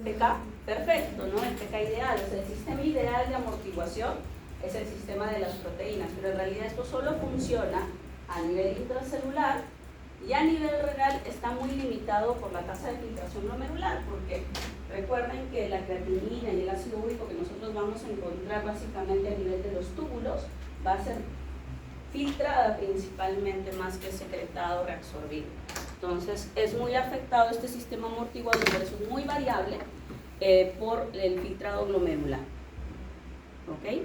PK perfecto, ¿no? El PK ideal, o sea, el sistema ideal de amortiguación es el sistema de las proteínas, pero en realidad esto solo funciona a nivel intracelular y a nivel renal está muy limitado por la tasa de filtración glomerular, porque recuerden que la creatinina y el ácido úrico que nosotros vamos a encontrar básicamente a nivel de los túbulos va a ser filtrada principalmente más que secretado o reabsorbido. Entonces es muy afectado este sistema amortiguador, por eso es muy variable por el filtrado glomerular. ¿Ok?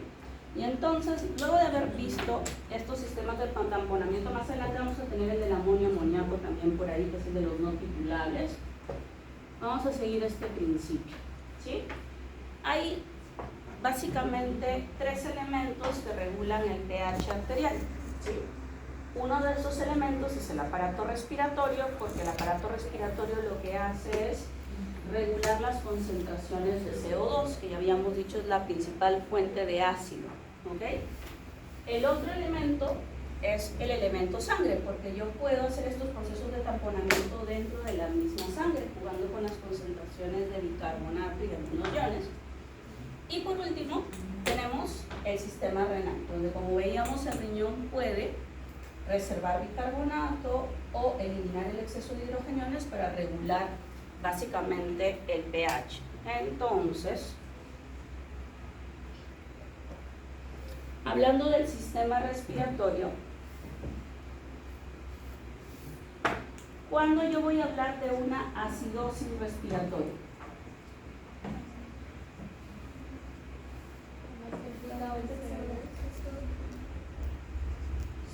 Y entonces, luego de haber visto estos sistemas de tamponamiento, más adelante vamos a tener el del amonio amoníaco también por ahí, que es el de los no titulables. Vamos a seguir este principio, ¿sí? Hay básicamente tres elementos que regulan el pH arterial, ¿sí? Uno de esos elementos es el aparato respiratorio, porque el aparato respiratorio lo que hace es regular las concentraciones de CO2, que ya habíamos dicho es la principal fuente de ácido. ¿Okay? El otro elemento es el elemento sangre, porque yo puedo hacer estos procesos de tamponamiento dentro de la misma sangre, jugando con las concentraciones de bicarbonato y de algunos iones. Y por último, tenemos el sistema renal, donde como veíamos el riñón puede reservar bicarbonato o eliminar el exceso de hidrogeniones para regular básicamente el pH. Entonces, hablando del sistema respiratorio, ¿cuándo yo voy a hablar de una acidosis respiratoria?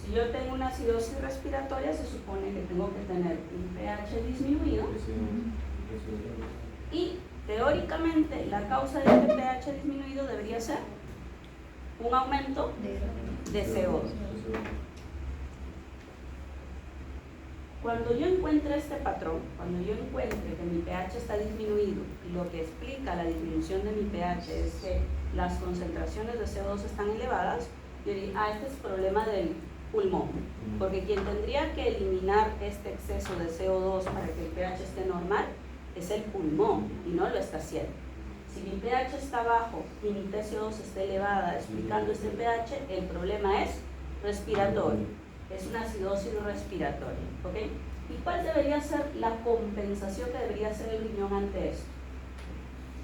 Si yo tengo una acidosis respiratoria, se supone que tengo que tener un pH disminuido y teóricamente la causa de este pH disminuido debería ser un aumento de CO2. Cuando yo encuentre este patrón, cuando yo encuentre que mi pH está disminuido y lo que explica la disminución de mi pH es que las concentraciones de CO2 están elevadas, yo diría, este es el problema del pulmón, porque quien tendría que eliminar este exceso de CO2 para que el pH esté normal es el pulmón y no lo está haciendo. Si mi pH está bajo y mi TCO2 está elevada, explicando este pH, el problema es respiratorio, es una acidosis respiratoria. ¿Ok? ¿Y cuál debería ser la compensación que debería hacer el riñón ante esto?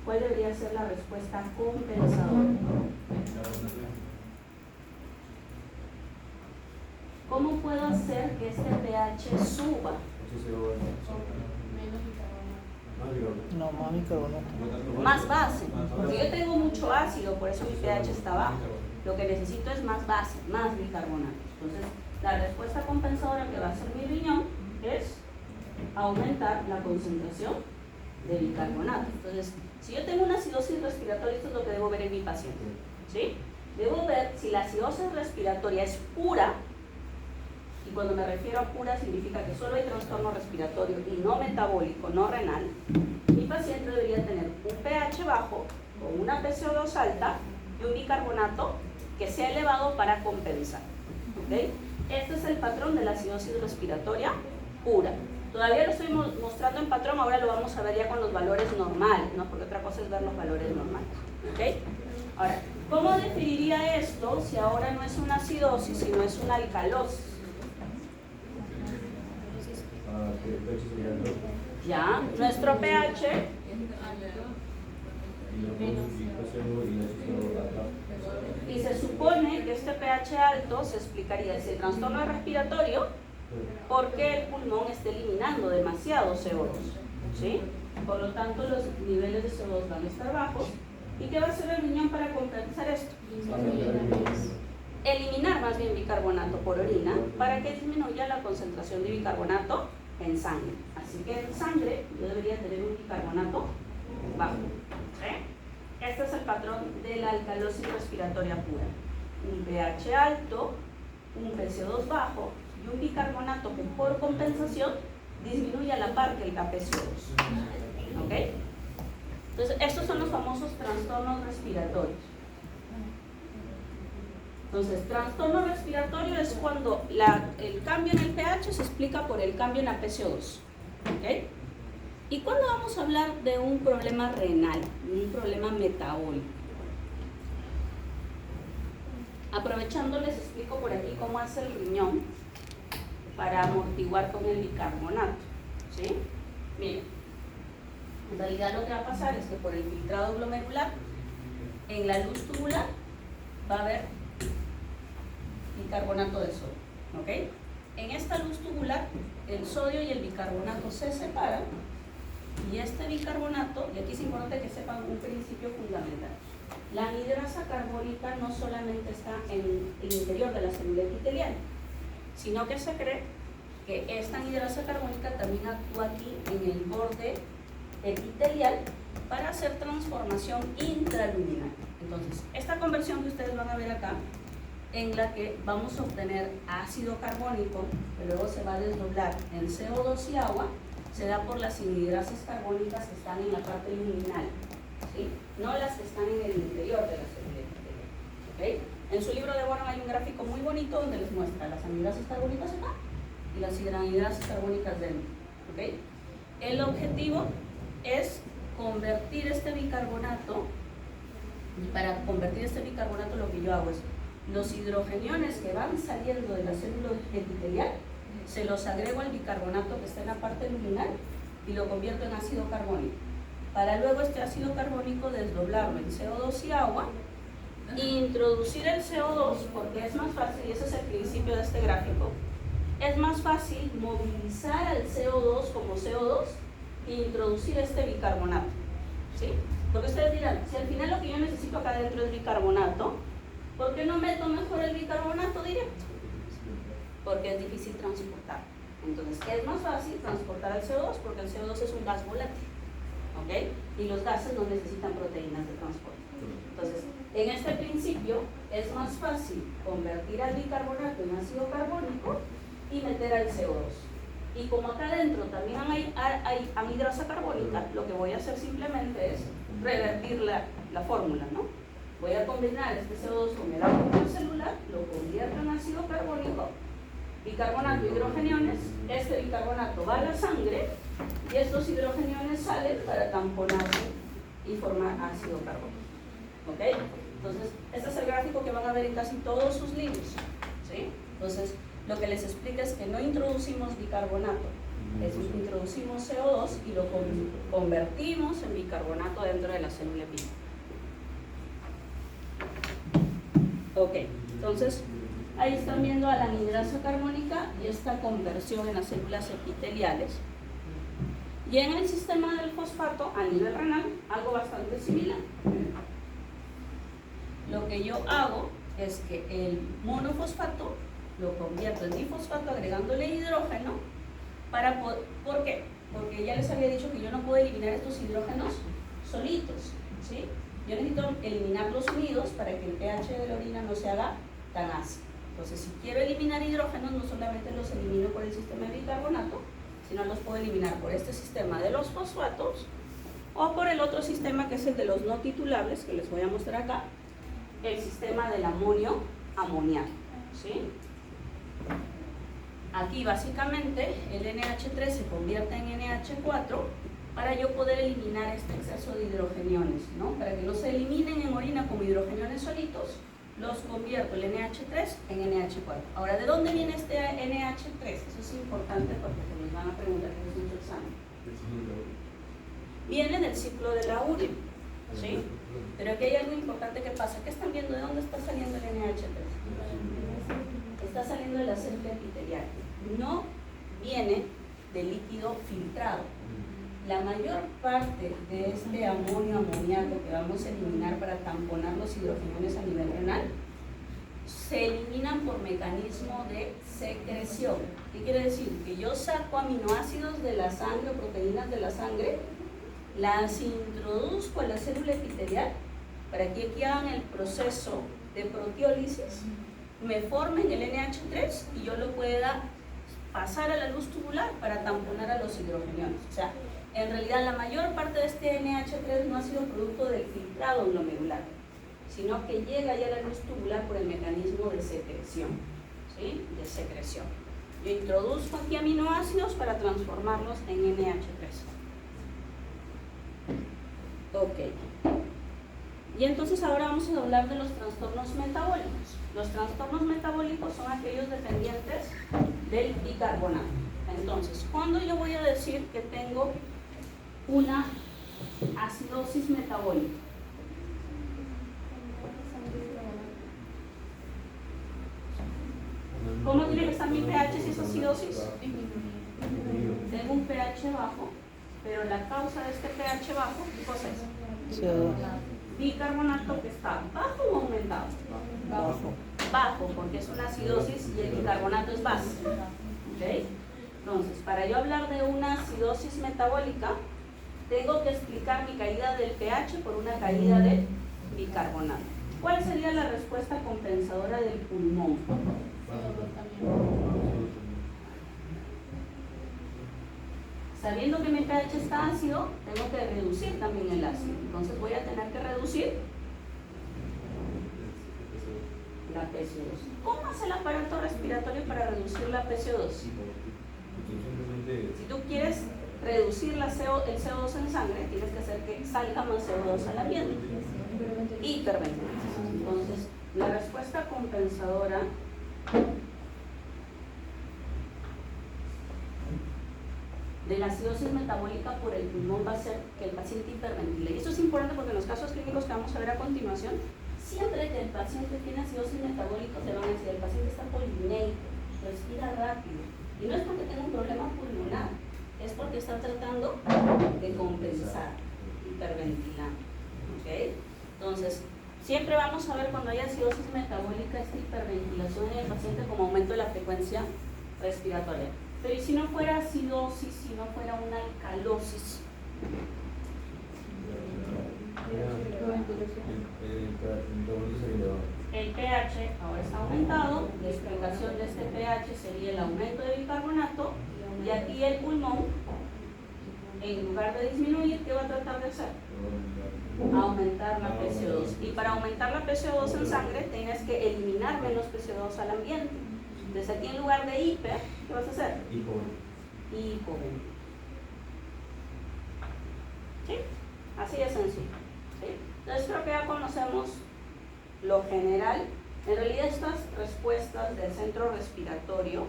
¿Cuál debería ser la respuesta compensadora? ¿Cómo puedo hacer que este pH suba? No, más bicarbonato. Más base, porque yo tengo mucho ácido, por eso mi pH está bajo. Lo que necesito es más base, más bicarbonato. Entonces, la respuesta compensadora que va a hacer mi riñón es aumentar la concentración de bicarbonato. Entonces, si yo tengo una acidosis respiratoria, esto es lo que debo ver en mi paciente, ¿sí? Debo ver si la acidosis respiratoria es pura, y cuando me refiero a pura significa que solo hay trastorno respiratorio y no metabólico, no renal. Mi paciente debería tener un pH bajo, con una PCO2 alta y un bicarbonato que sea elevado para compensar. ¿Okay? Este es el patrón de la acidosis respiratoria pura. Todavía lo estoy mostrando en patrón, ahora lo vamos a ver ya con los valores normales, ¿no? Porque otra cosa es ver los valores normales. ¿Okay? Ahora, ¿cómo definiría esto si ahora no es una acidosis, sino es una alcalosis? Ya, nuestro pH y se supone que este pH alto se explicaría si el trastorno es respiratorio porque el pulmón está eliminando demasiado CO2, ¿sí? Por lo tanto los niveles de CO2 van a estar bajos. ¿Y qué va a hacer el riñón para compensar esto? Eliminar más bien bicarbonato por orina para que disminuya la concentración de bicarbonato en sangre. Así que en sangre yo debería tener un bicarbonato bajo. ¿Sí? Este es el patrón de la alcalosis respiratoria pura. Un pH alto, un PCO2 bajo y un bicarbonato que por compensación disminuye a la par que el KPCO2. ¿Ok? Entonces, estos son los famosos trastornos respiratorios. Entonces, trastorno respiratorio es cuando el cambio en el pH se explica por el cambio en la PCO2. ¿Okay? ¿Y cuándo vamos a hablar de un problema renal, un problema metabólico? Aprovechando, les explico por aquí cómo hace el riñón para amortiguar con el bicarbonato, ¿sí? Miren, en realidad lo que va a pasar es que por el filtrado glomerular, en la luz tubular va a haber bicarbonato de sodio, ¿ok? En esta luz tubular, el sodio y el bicarbonato se separan y este bicarbonato, y aquí es importante que sepan un principio fundamental. La anhidrasa carbónica no solamente está en el interior de la célula epitelial, sino que se cree que esta anhidrasa carbónica también actúa aquí en el borde epitelial para hacer transformación intraluminal. Entonces, esta conversión que ustedes van a ver acá, en la que vamos a obtener ácido carbónico, que luego se va a desdoblar en CO2 y agua, se da por las anhidrasas carbónicas que están en la parte luminal, ¿sí? No las que están en el interior de la célula epitelial, ¿okay? En su libro de Warren hay un gráfico muy bonito donde les muestra las anhidrasas carbónicas acá y las anhidrasas carbónicas dentro, ¿okay? El objetivo es convertir este bicarbonato, y para convertir este bicarbonato lo que yo hago es los hidrogeniones que van saliendo de la célula epitelial, se los agrego al bicarbonato que está en la parte luminal y lo convierto en ácido carbónico. Para luego este ácido carbónico desdoblarlo en CO2 y agua, introducir el CO2 porque es más fácil, y ese es el principio de este gráfico, es más fácil movilizar al CO2 como CO2 e introducir este bicarbonato, ¿sí? Porque ustedes dirán, si al final lo que yo necesito acá adentro es bicarbonato, ¿por qué no meto mejor el bicarbonato directo? Porque es difícil transportar. Entonces, es más fácil transportar el CO2 porque el CO2 es un gas volátil, ¿ok? Y los gases no necesitan proteínas de transporte. Entonces, en este principio, es más fácil convertir al bicarbonato en ácido carbónico y meter al CO2. Y como acá adentro también hay anhidrasa carbónica, lo que voy a hacer simplemente es revertir la fórmula, ¿no? Voy a combinar este CO2 con el agua celular, lo convierto en ácido carbónico, bicarbonato y hidrogeniones, este bicarbonato va a la sangre y estos hidrogeniones salen para tamponarse y formar ácido carbónico, ¿ok? Entonces, este es el gráfico que van a ver en casi todos sus libros, ¿sí? Entonces, lo que les explica es que no introducimos bicarbonato, introducimos CO2 y lo convertimos en bicarbonato dentro de la célula epitelial. Ok, entonces ahí están viendo a la anhidrasa carbónica y esta conversión en las células epiteliales. Y en el sistema del fosfato a nivel renal, algo bastante similar. Lo que yo hago es que el monofosfato lo convierto en difosfato agregándole hidrógeno. ¿Por qué? Porque ya les había dicho que yo no puedo eliminar estos hidrógenos solitos, ¿sí? Yo necesito eliminarlos unidos para que el pH de la orina no se haga tan ácido. Entonces, si quiero eliminar hidrógenos, no solamente los elimino por el sistema de bicarbonato, sino los puedo eliminar por este sistema de los fosfatos o por el otro sistema que es el de los no titulables, que les voy a mostrar acá, el sistema del amonio amoníaco, ¿sí? Aquí básicamente el NH3 se convierte en NH4 para yo poder eliminar este exceso de hidrogeniones, ¿no? Para que no se eliminen en orina como hidrogeniones solitos, los convierto el NH3 en NH4. Ahora, ¿de dónde viene este NH3? Eso es importante porque se nos van a preguntar en su examen. Viene del ciclo de la urea, ¿sí? Pero aquí hay algo importante que pasa. ¿Qué están viendo? ¿De dónde está saliendo el NH3? Está saliendo de la célula epitelial. No viene del líquido filtrado. La mayor parte de este amonio amoníaco que vamos a eliminar para tamponar los hidrogeniones a nivel renal se eliminan por mecanismo de secreción. ¿Qué quiere decir? Que yo saco aminoácidos de la sangre o proteínas de la sangre, las introduzco a la célula epitelial para que aquí hagan el proceso de proteólisis, me formen el NH3 y yo lo pueda pasar a la luz tubular para tamponar a los hidrogeniones. O sea, en realidad la mayor parte de este NH3 no ha sido producto del filtrado glomerular, sino que llega ya a la luz tubular por el mecanismo de secreción, ¿sí? De secreción. Yo introduzco aquí aminoácidos para transformarlos en NH3. Ok. Y entonces ahora vamos a hablar de los trastornos metabólicos. Los trastornos metabólicos son aquellos dependientes del bicarbonato. Entonces, cuando yo voy a decir que tengo una acidosis metabólica, ¿cómo tiene que estar mi pH si es acidosis? Tengo un pH bajo, pero la causa de este pH bajo, ¿qué cosa es? CO2. Bicarbonato que está bajo o aumentado. Bajo. Bajo, porque es una acidosis y el bicarbonato es base. ¿Okay? Entonces, para yo hablar de una acidosis metabólica, tengo que explicar mi caída del pH por una caída del bicarbonato. ¿Cuál sería la respuesta compensadora del pulmón? Sabiendo que mi pH está ácido, tengo que reducir también el ácido. Entonces voy a tener que reducir la PCO2. ¿Cómo hace el aparato respiratorio para reducir la PCO2? Si tú quieres reducir el CO2 en sangre, tienes que hacer que salga más CO2 al ambiente. Hiperventilación. Entonces, la respuesta compensadora de la acidosis metabólica por el pulmón va a ser que el paciente hiperventile. Y esto es importante porque en los casos clínicos que vamos a ver a continuación, siempre que el paciente tiene acidosis metabólica, se van a decir, el paciente está polinéico, respira rápido. Y no es porque tenga un problema pulmonar, es porque está tratando de compensar, hiperventilando. ¿Okay? Entonces, siempre vamos a ver cuando hay acidosis metabólica esta hiperventilación en el paciente como aumento de la frecuencia respiratoria. Pero ¿y si no fuera acidosis, si no fuera una alcalosis? El pH ahora está aumentado, la explicación de este pH sería el aumento de bicarbonato, y aquí el pulmón, en lugar de disminuir, ¿qué va a tratar de hacer? Aumentar la PCO2. Y para aumentar la PCO2 en sangre, tienes que eliminar menos PCO2 al ambiente. Entonces aquí en lugar de hiper, ¿qué vas a hacer? Hipoventilación. ¿Sí? Así de sencillo. ¿Sí? Entonces creo que ya conocemos lo general. En realidad estas respuestas del centro respiratorio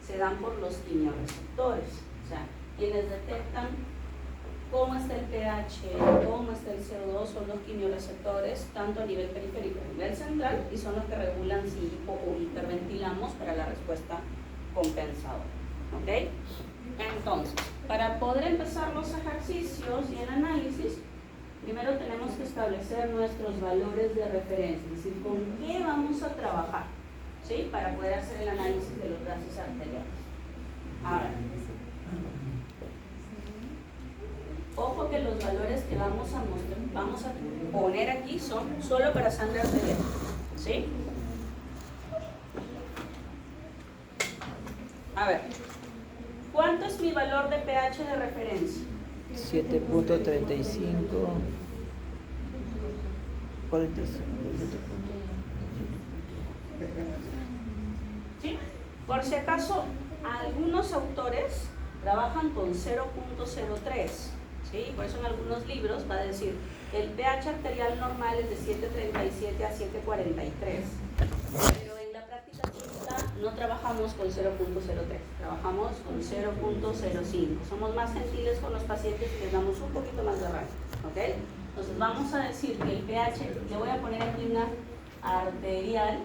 se dan por los quimioreceptores. O sea, quienes detectan cómo está el pH, cómo está el CO2, son los quimioreceptores, tanto a nivel periférico como a nivel central, y son los que regulan si hipo o hiperventilamos para la respuesta compensadora. ¿Ok? Entonces, para poder empezar los ejercicios y el análisis, primero tenemos que establecer nuestros valores de referencia, es decir, con qué vamos a trabajar, ¿sí? Para poder hacer el análisis de los gases arteriales. Ahora, ojo que los valores que vamos a poner aquí son solo para sangre arterial, ¿sí? A ver, ¿cuánto es mi valor de pH de referencia? 7.35. 45. ¿Sí? Por si acaso, algunos autores trabajan con 0.03. ¿Sí? Por eso en algunos libros va a decir el pH arterial normal es de 7.37 a 7.43, pero en la práctica clínica no trabajamos con 0.03, trabajamos con 0.05. Somos más gentiles con los pacientes y les damos un poquito más de rango. ¿Okay? Entonces vamos a decir que el pH, le voy a poner aquí una arterial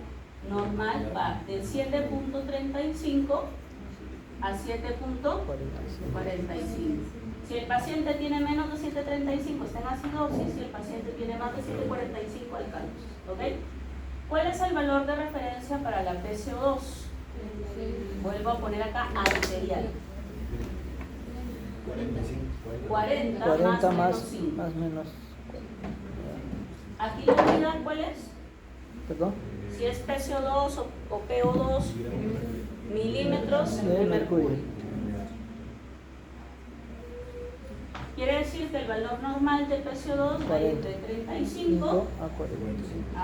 normal, va del 7.35 a 7.45. Si el paciente tiene menos de 7.35 está en acidosis, si el paciente tiene más de 7.45 alcalosis. ¿Okay? ¿Cuál es el valor de referencia para la PCO2? Vuelvo a poner acá arterial. 40 más 5. Más menos. Aquí la unidad, ¿cuál es? ¿Perdón? Si es PCO2 o PO2, milímetros de mercurio. Quiere decir que el valor normal de PCO2 va a ir de 35 a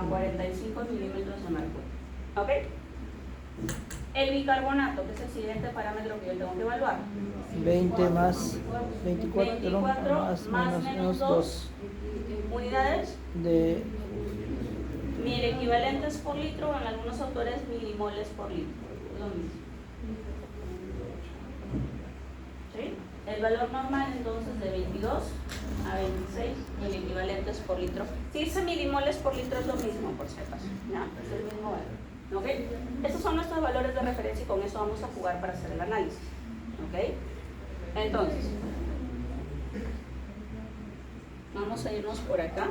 45 milímetros de mercurio. ¿Ok? El bicarbonato, que es el siguiente parámetro que yo tengo que evaluar. 20 más 24 más menos 2. unidades, de 1000 equivalentes por litro, o en algunos autores milimoles por litro, es lo mismo. ¿Sí? El valor normal entonces de 22 a 26 mil equivalentes por litro. Si dice milimoles por litro es lo mismo, por si acaso, ¿no? Es el mismo valor. ¿Ok? Estos son nuestros valores de referencia y con eso vamos a jugar para hacer el análisis. ¿Ok? Entonces, vamos a irnos por acá.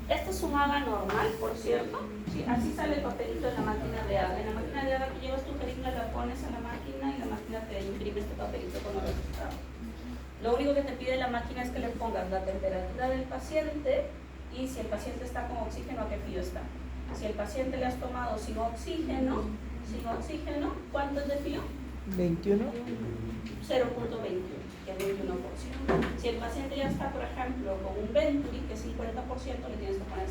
Este es un AGA normal, por cierto. Sí, así sale el papelito en la máquina de AGA. En la máquina de AGA tú llevas tu jeringa, la pones a la máquina y la máquina te imprime este papelito con los resultados. Lo único que te pide la máquina es que le pongas la temperatura del paciente y si el paciente está con oxígeno, ¿a qué frío está? Si el paciente le has tomado sin oxígeno, ¿cuánto es de frío? 21. 0.21, que es 21%. Si el paciente ya está, por ejemplo, con un Venturi, que es 50%, le tienes que poner 0.5.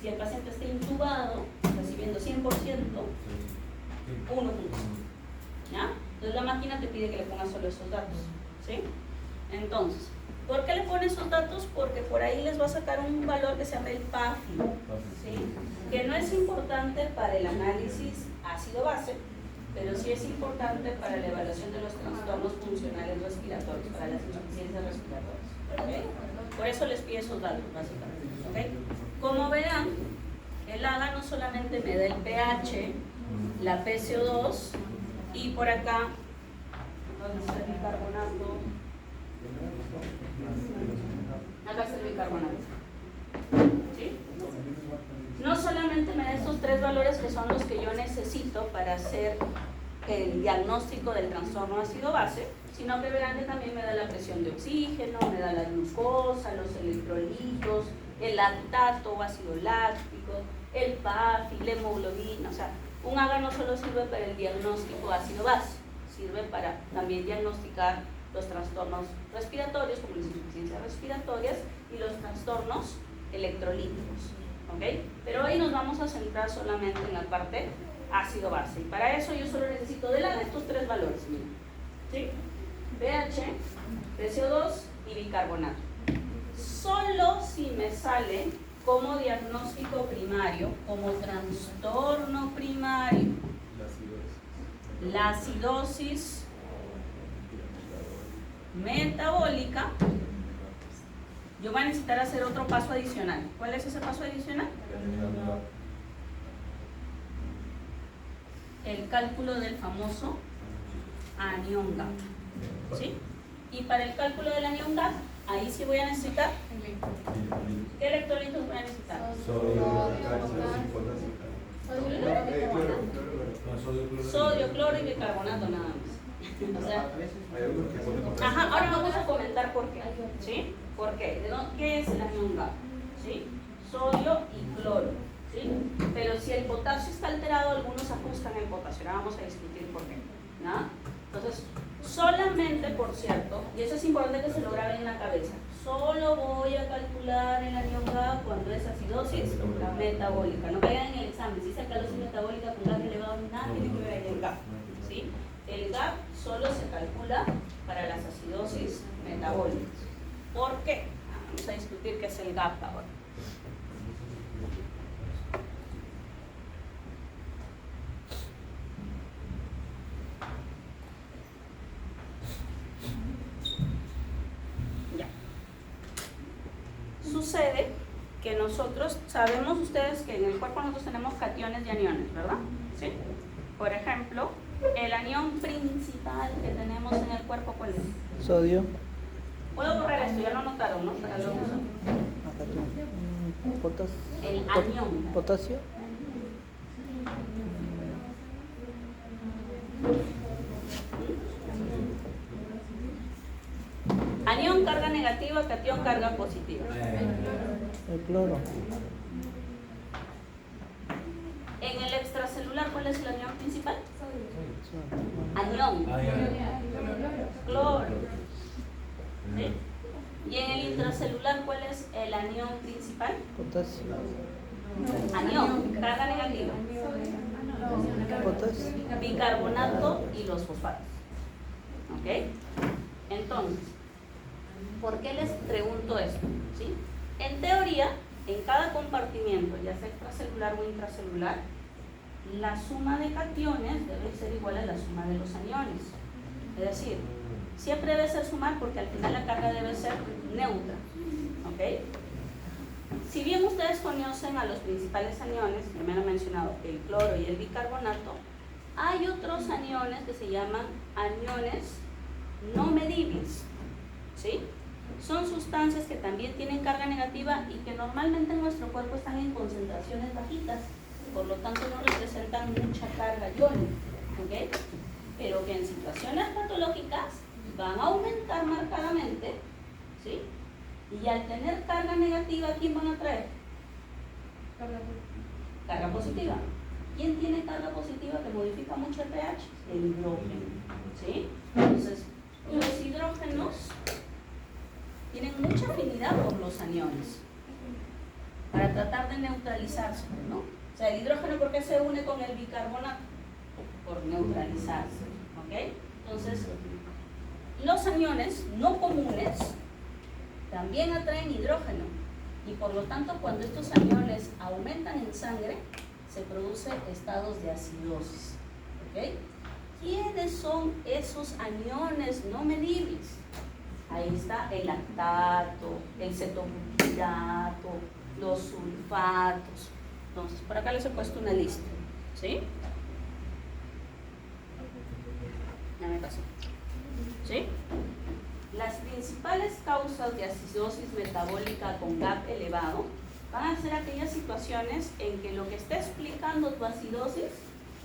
Si el paciente está intubado, recibiendo 100%, 1.5. ¿Ya? Entonces la máquina te pide que le pongas solo esos datos. ¿Sí? Entonces, ¿por qué le pone esos datos? Porque por ahí les va a sacar un valor que se llama el PAFI, ¿sí? Que no es importante para el análisis ácido-base, pero sí es importante para la evaluación de los trastornos funcionales respiratorios, para las insuficiencias respiratorias. ¿Okay? Por eso les pide esos datos, básicamente. ¿Okay? Como verán, el AGA no solamente me da el pH, la PCO2 y por acá, ¿dónde está el bicarbonato? Acá está el bicarbonato. ¿Sí? No solamente me da estos tres valores que son los que yo necesito para hacer el diagnóstico del trastorno ácido-base, sino que verán que también me da la presión de oxígeno, me da la glucosa, los electrolitos, el lactato o ácido láctico, el PAFI, la hemoglobina. O sea, un AGA no solo sirve para el diagnóstico ácido-base, sirve para también diagnosticar los trastornos respiratorios, como las insuficiencias respiratorias, y los trastornos electrolíticos. ¿Okay? Pero hoy nos vamos a centrar solamente en la parte ácido-base. Y para eso yo solo necesito de estos tres valores. Mira. ¿Sí? pH, PCO2 y bicarbonato. Solo si me sale como diagnóstico primario, como trastorno primario, la acidosis metabólica, yo voy a necesitar hacer otro paso adicional. ¿Cuál es ese paso adicional? El cálculo del famoso anión GAP. ¿Sí? Y para el cálculo del anión GAP, ahí sí voy a necesitar. ¿Qué electrolitos voy a necesitar? Sodio, cloro y bicarbonato nada más. O sea, ahora vamos a comentar por qué. ¿Sí? ¿Por qué? ¿Qué es el anión GAP? ¿Sí? Sodio y cloro. ¿Sí? Pero si el potasio está alterado, algunos ajustan el potasio. Ahora vamos a discutir por qué. ¿No? Entonces, solamente, por cierto, y eso es importante que se lo graben en la cabeza, solo voy a calcular el anión GAP cuando es acidosis metabólica. No caigan en el examen. Si es alcalosis metabólica con gas elevado, nada tiene que ver el GAP. ¿Sí? El GAP solo se calcula para las acidosis metabólicas. ¿Por qué? Vamos a discutir qué es el GAP ahora. Ya. Sucede que nosotros, sabemos ustedes que en el cuerpo nosotros tenemos cationes y aniones, ¿verdad? ¿Sí? Por ejemplo, el anión principal que tenemos en el cuerpo, ¿cuál es? Sodio. Puedo borrar esto, ya lo notaron, ¿no? Para luego usar. El anión. Potasio. Anión carga negativa, catión carga positiva. El cloro. En el extracelular, ¿cuál es el anión principal? Anión. Cloro. ¿Sí? Y en el intracelular, ¿cuál es el anión principal? Potasio. Anión, carga negativa. Potasio. Bicarbonato y los fosfatos. ¿Ok? Entonces, ¿por qué les pregunto esto? ¿Sí? En teoría, en cada compartimiento, ya sea extracelular o intracelular, la suma de cationes debe ser igual a la suma de los aniones. Es decir, siempre debe ser sumar porque al final la carga debe ser neutra. ¿Ok? Si bien ustedes conocen a los principales aniones, que me han mencionado el cloro y el bicarbonato, hay otros aniones que se llaman aniones no medibles. ¿Sí? Son sustancias que también tienen carga negativa y que normalmente en nuestro cuerpo están en concentraciones bajitas, por lo tanto no representan mucha carga iónica, ¿ok? Pero que en situaciones patológicas van a aumentar marcadamente, ¿sí? Y al tener carga negativa, ¿quién van a traer? Carga positiva. ¿Quién tiene carga positiva que modifica mucho el pH? El hidrógeno, ¿sí? Entonces, los hidrógenos tienen mucha afinidad por los aniones para tratar de neutralizarse, ¿no? O sea, el hidrógeno, ¿por qué se une con el bicarbonato? Por neutralizarse, ¿ok? Entonces, los aniones no comunes también atraen hidrógeno y por lo tanto cuando estos aniones aumentan en sangre se producen estados de acidosis, ¿ok? ¿Quiénes son esos aniones no medibles? Ahí está el lactato, el cetobutyrato, los sulfatos. Entonces, por acá les he puesto una lista, ¿sí? Ya me pasó, ¿sí? Las principales causas de acidosis metabólica con GAP elevado van a ser aquellas situaciones en que lo que está explicando tu acidosis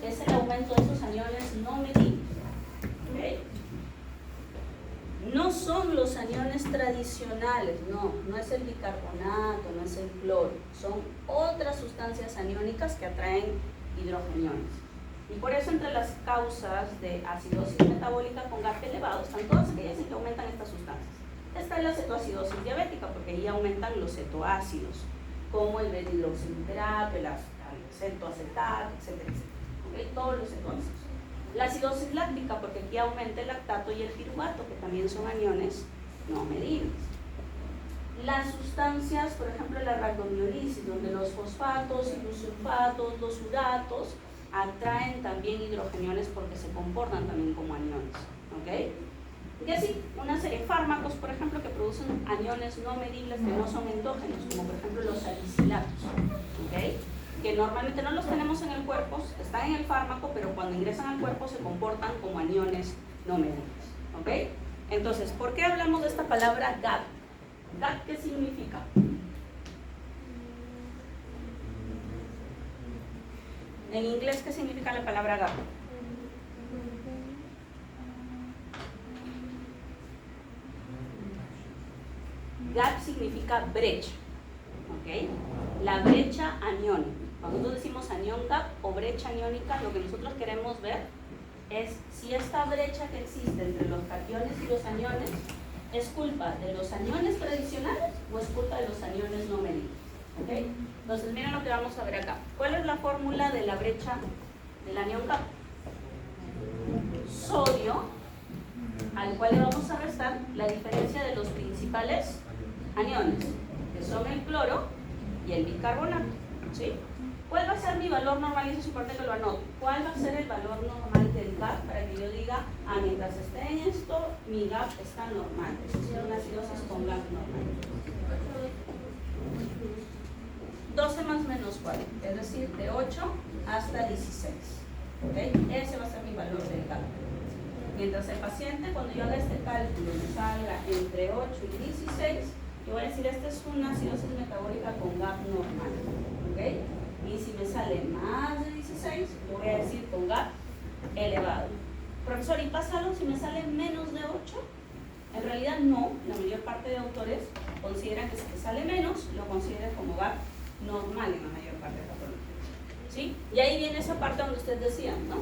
es el aumento de esos aniones no medibles, ¿ok? No son los aniones tradicionales, no es el bicarbonato, no es el cloro, son otras sustancias aniónicas que atraen hidrogeniones. Y por eso entre las causas de acidosis metabólica con GAP elevado están todas aquellas en que aumentan estas sustancias. Esta es la cetoacidosis diabética porque ahí aumentan los cetoácidos, como el beta-hidroxibutirato, el cetoacetato, etcétera, etcétera. ¿Okay? Todos los cetoácidos. La acidosis láctica, porque aquí aumenta el lactato y el piruvato, que también son aniones no medibles. Las sustancias, por ejemplo, la rhabdomiolisis, donde los fosfatos y los sulfatos, los uratos, atraen también hidrogeniones porque se comportan también como aniones. ¿Ok? Y así, una serie de fármacos, por ejemplo, que producen aniones no medibles que no son endógenos, como por ejemplo los salicilatos. ¿Ok? Que normalmente no los tenemos en el cuerpo, están en el fármaco, pero cuando ingresan al cuerpo se comportan como aniones no medibles. ¿Ok? Entonces, ¿por qué hablamos de esta palabra GAP? ¿GAP qué significa? En inglés, ¿qué significa la palabra GAP? GAP significa brecha. ¿Ok? La brecha aniónica. Cuando nosotros decimos anión GAP o brecha aniónica, lo que nosotros queremos ver es si esta brecha que existe entre los cationes y los aniones es culpa de los aniones tradicionales o es culpa de los aniones no medibles. ¿Okay? Entonces, miren lo que vamos a ver acá. ¿Cuál es la fórmula de la brecha del anión GAP? Sodio, al cual le vamos a restar la diferencia de los principales aniones, que son el cloro y el bicarbonato. ¿Sí? ¿Cuál va a ser mi valor normal? Y eso es importante que lo anote. ¿Cuál va a ser el valor normal del GAP para que yo diga, mientras esté en esto, mi GAP está normal? Es decir, una acidosis con GAP normal. 12 más menos 4, es decir, de 8 hasta 16. ¿Okay? Ese va a ser mi valor del GAP. Mientras el paciente, cuando yo haga este cálculo, me salga entre 8 y 16, yo voy a decir, esta es una acidosis metabólica con GAP normal. ¿Okay? Y si me sale más de 16, yo voy a decir con GAP elevado. Profesor, ¿y pasa algo si me sale menos de 8? En realidad no, la mayor parte de autores consideran que si te sale menos, lo consideran como GAP normal en la mayor parte de la patología. ¿Sí? Y ahí viene esa parte donde ustedes decían, ¿no?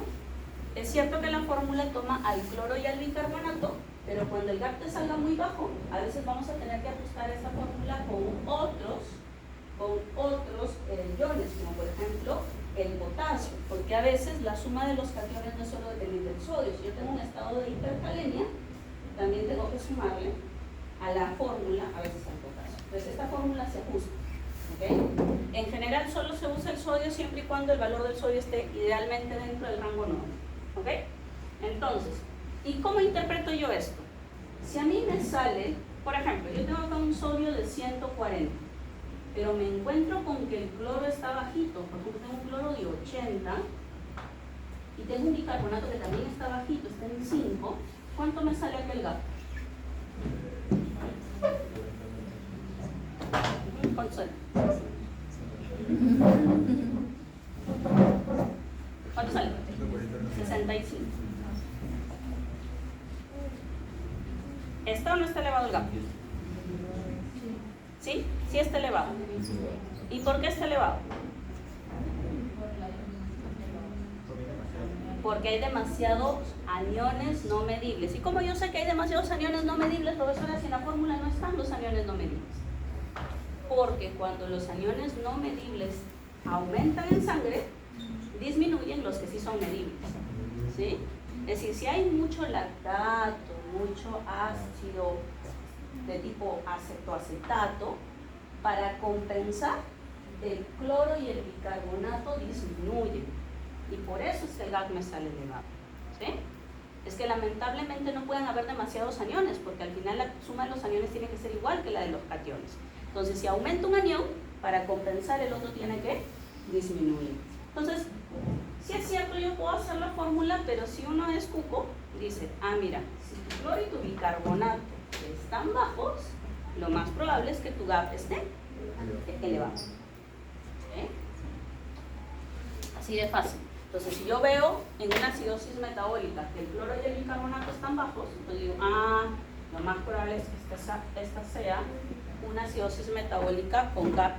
Es cierto que la fórmula toma al cloro y al bicarbonato, Pero cuando el GAP te salga muy bajo, a veces vamos a tener que ajustar esta fórmula con otros iones, como por ejemplo el potasio, porque a veces la suma de los cationes no es solo dependiente del sodio. Si yo tengo un estado de hipercalenia, también tengo que sumarle a la fórmula a veces al potasio. Entonces esta fórmula se ajusta. ¿Okay? En general solo se usa el sodio siempre y cuando el valor del sodio esté idealmente dentro del rango normal. ¿Okay? Entonces, ¿y cómo interpreto yo esto? Si a mí me sale, por ejemplo, yo tengo acá un sodio de 140, pero me encuentro con que el cloro está bajito, por ejemplo tengo un cloro de 80 y tengo un bicarbonato que también está bajito, está en 5, ¿cuánto me sale aquel gap? ¿Cuánto sale? ¿Cuánto sale? 65. ¿Está o no está elevado el gap? ¿Sí? Sí está elevado. ¿Y por qué está elevado? Porque hay demasiados aniones no medibles. ¿Y cómo yo sé que hay demasiados aniones no medibles, profesora, si en la fórmula no están los aniones no medibles? Porque cuando los aniones no medibles aumentan en sangre, disminuyen los que sí son medibles. ¿Sí? Es decir, si hay mucho lactato, mucho ácido de tipo acetoacetato, para compensar, el cloro y el bicarbonato disminuyen. Y por eso es que el GAP me sale elevado. ¿Sí? Es que lamentablemente no pueden haber demasiados aniones, porque al final la suma de los aniones tiene que ser igual que la de los cationes. Entonces, si aumenta un anión, para compensar el otro tiene que disminuir. Entonces, sí es cierto, yo puedo hacer la fórmula, pero si uno es cuco, dice, mira, si tu cloro y tu bicarbonato están bajos, lo más probable es que tu GAP esté elevado. ¿Sí? Así de fácil. Entonces, si yo veo en una acidosis metabólica que el cloro y el bicarbonato están bajos, entonces digo, lo más probable es que esta sea una acidosis metabólica con GAP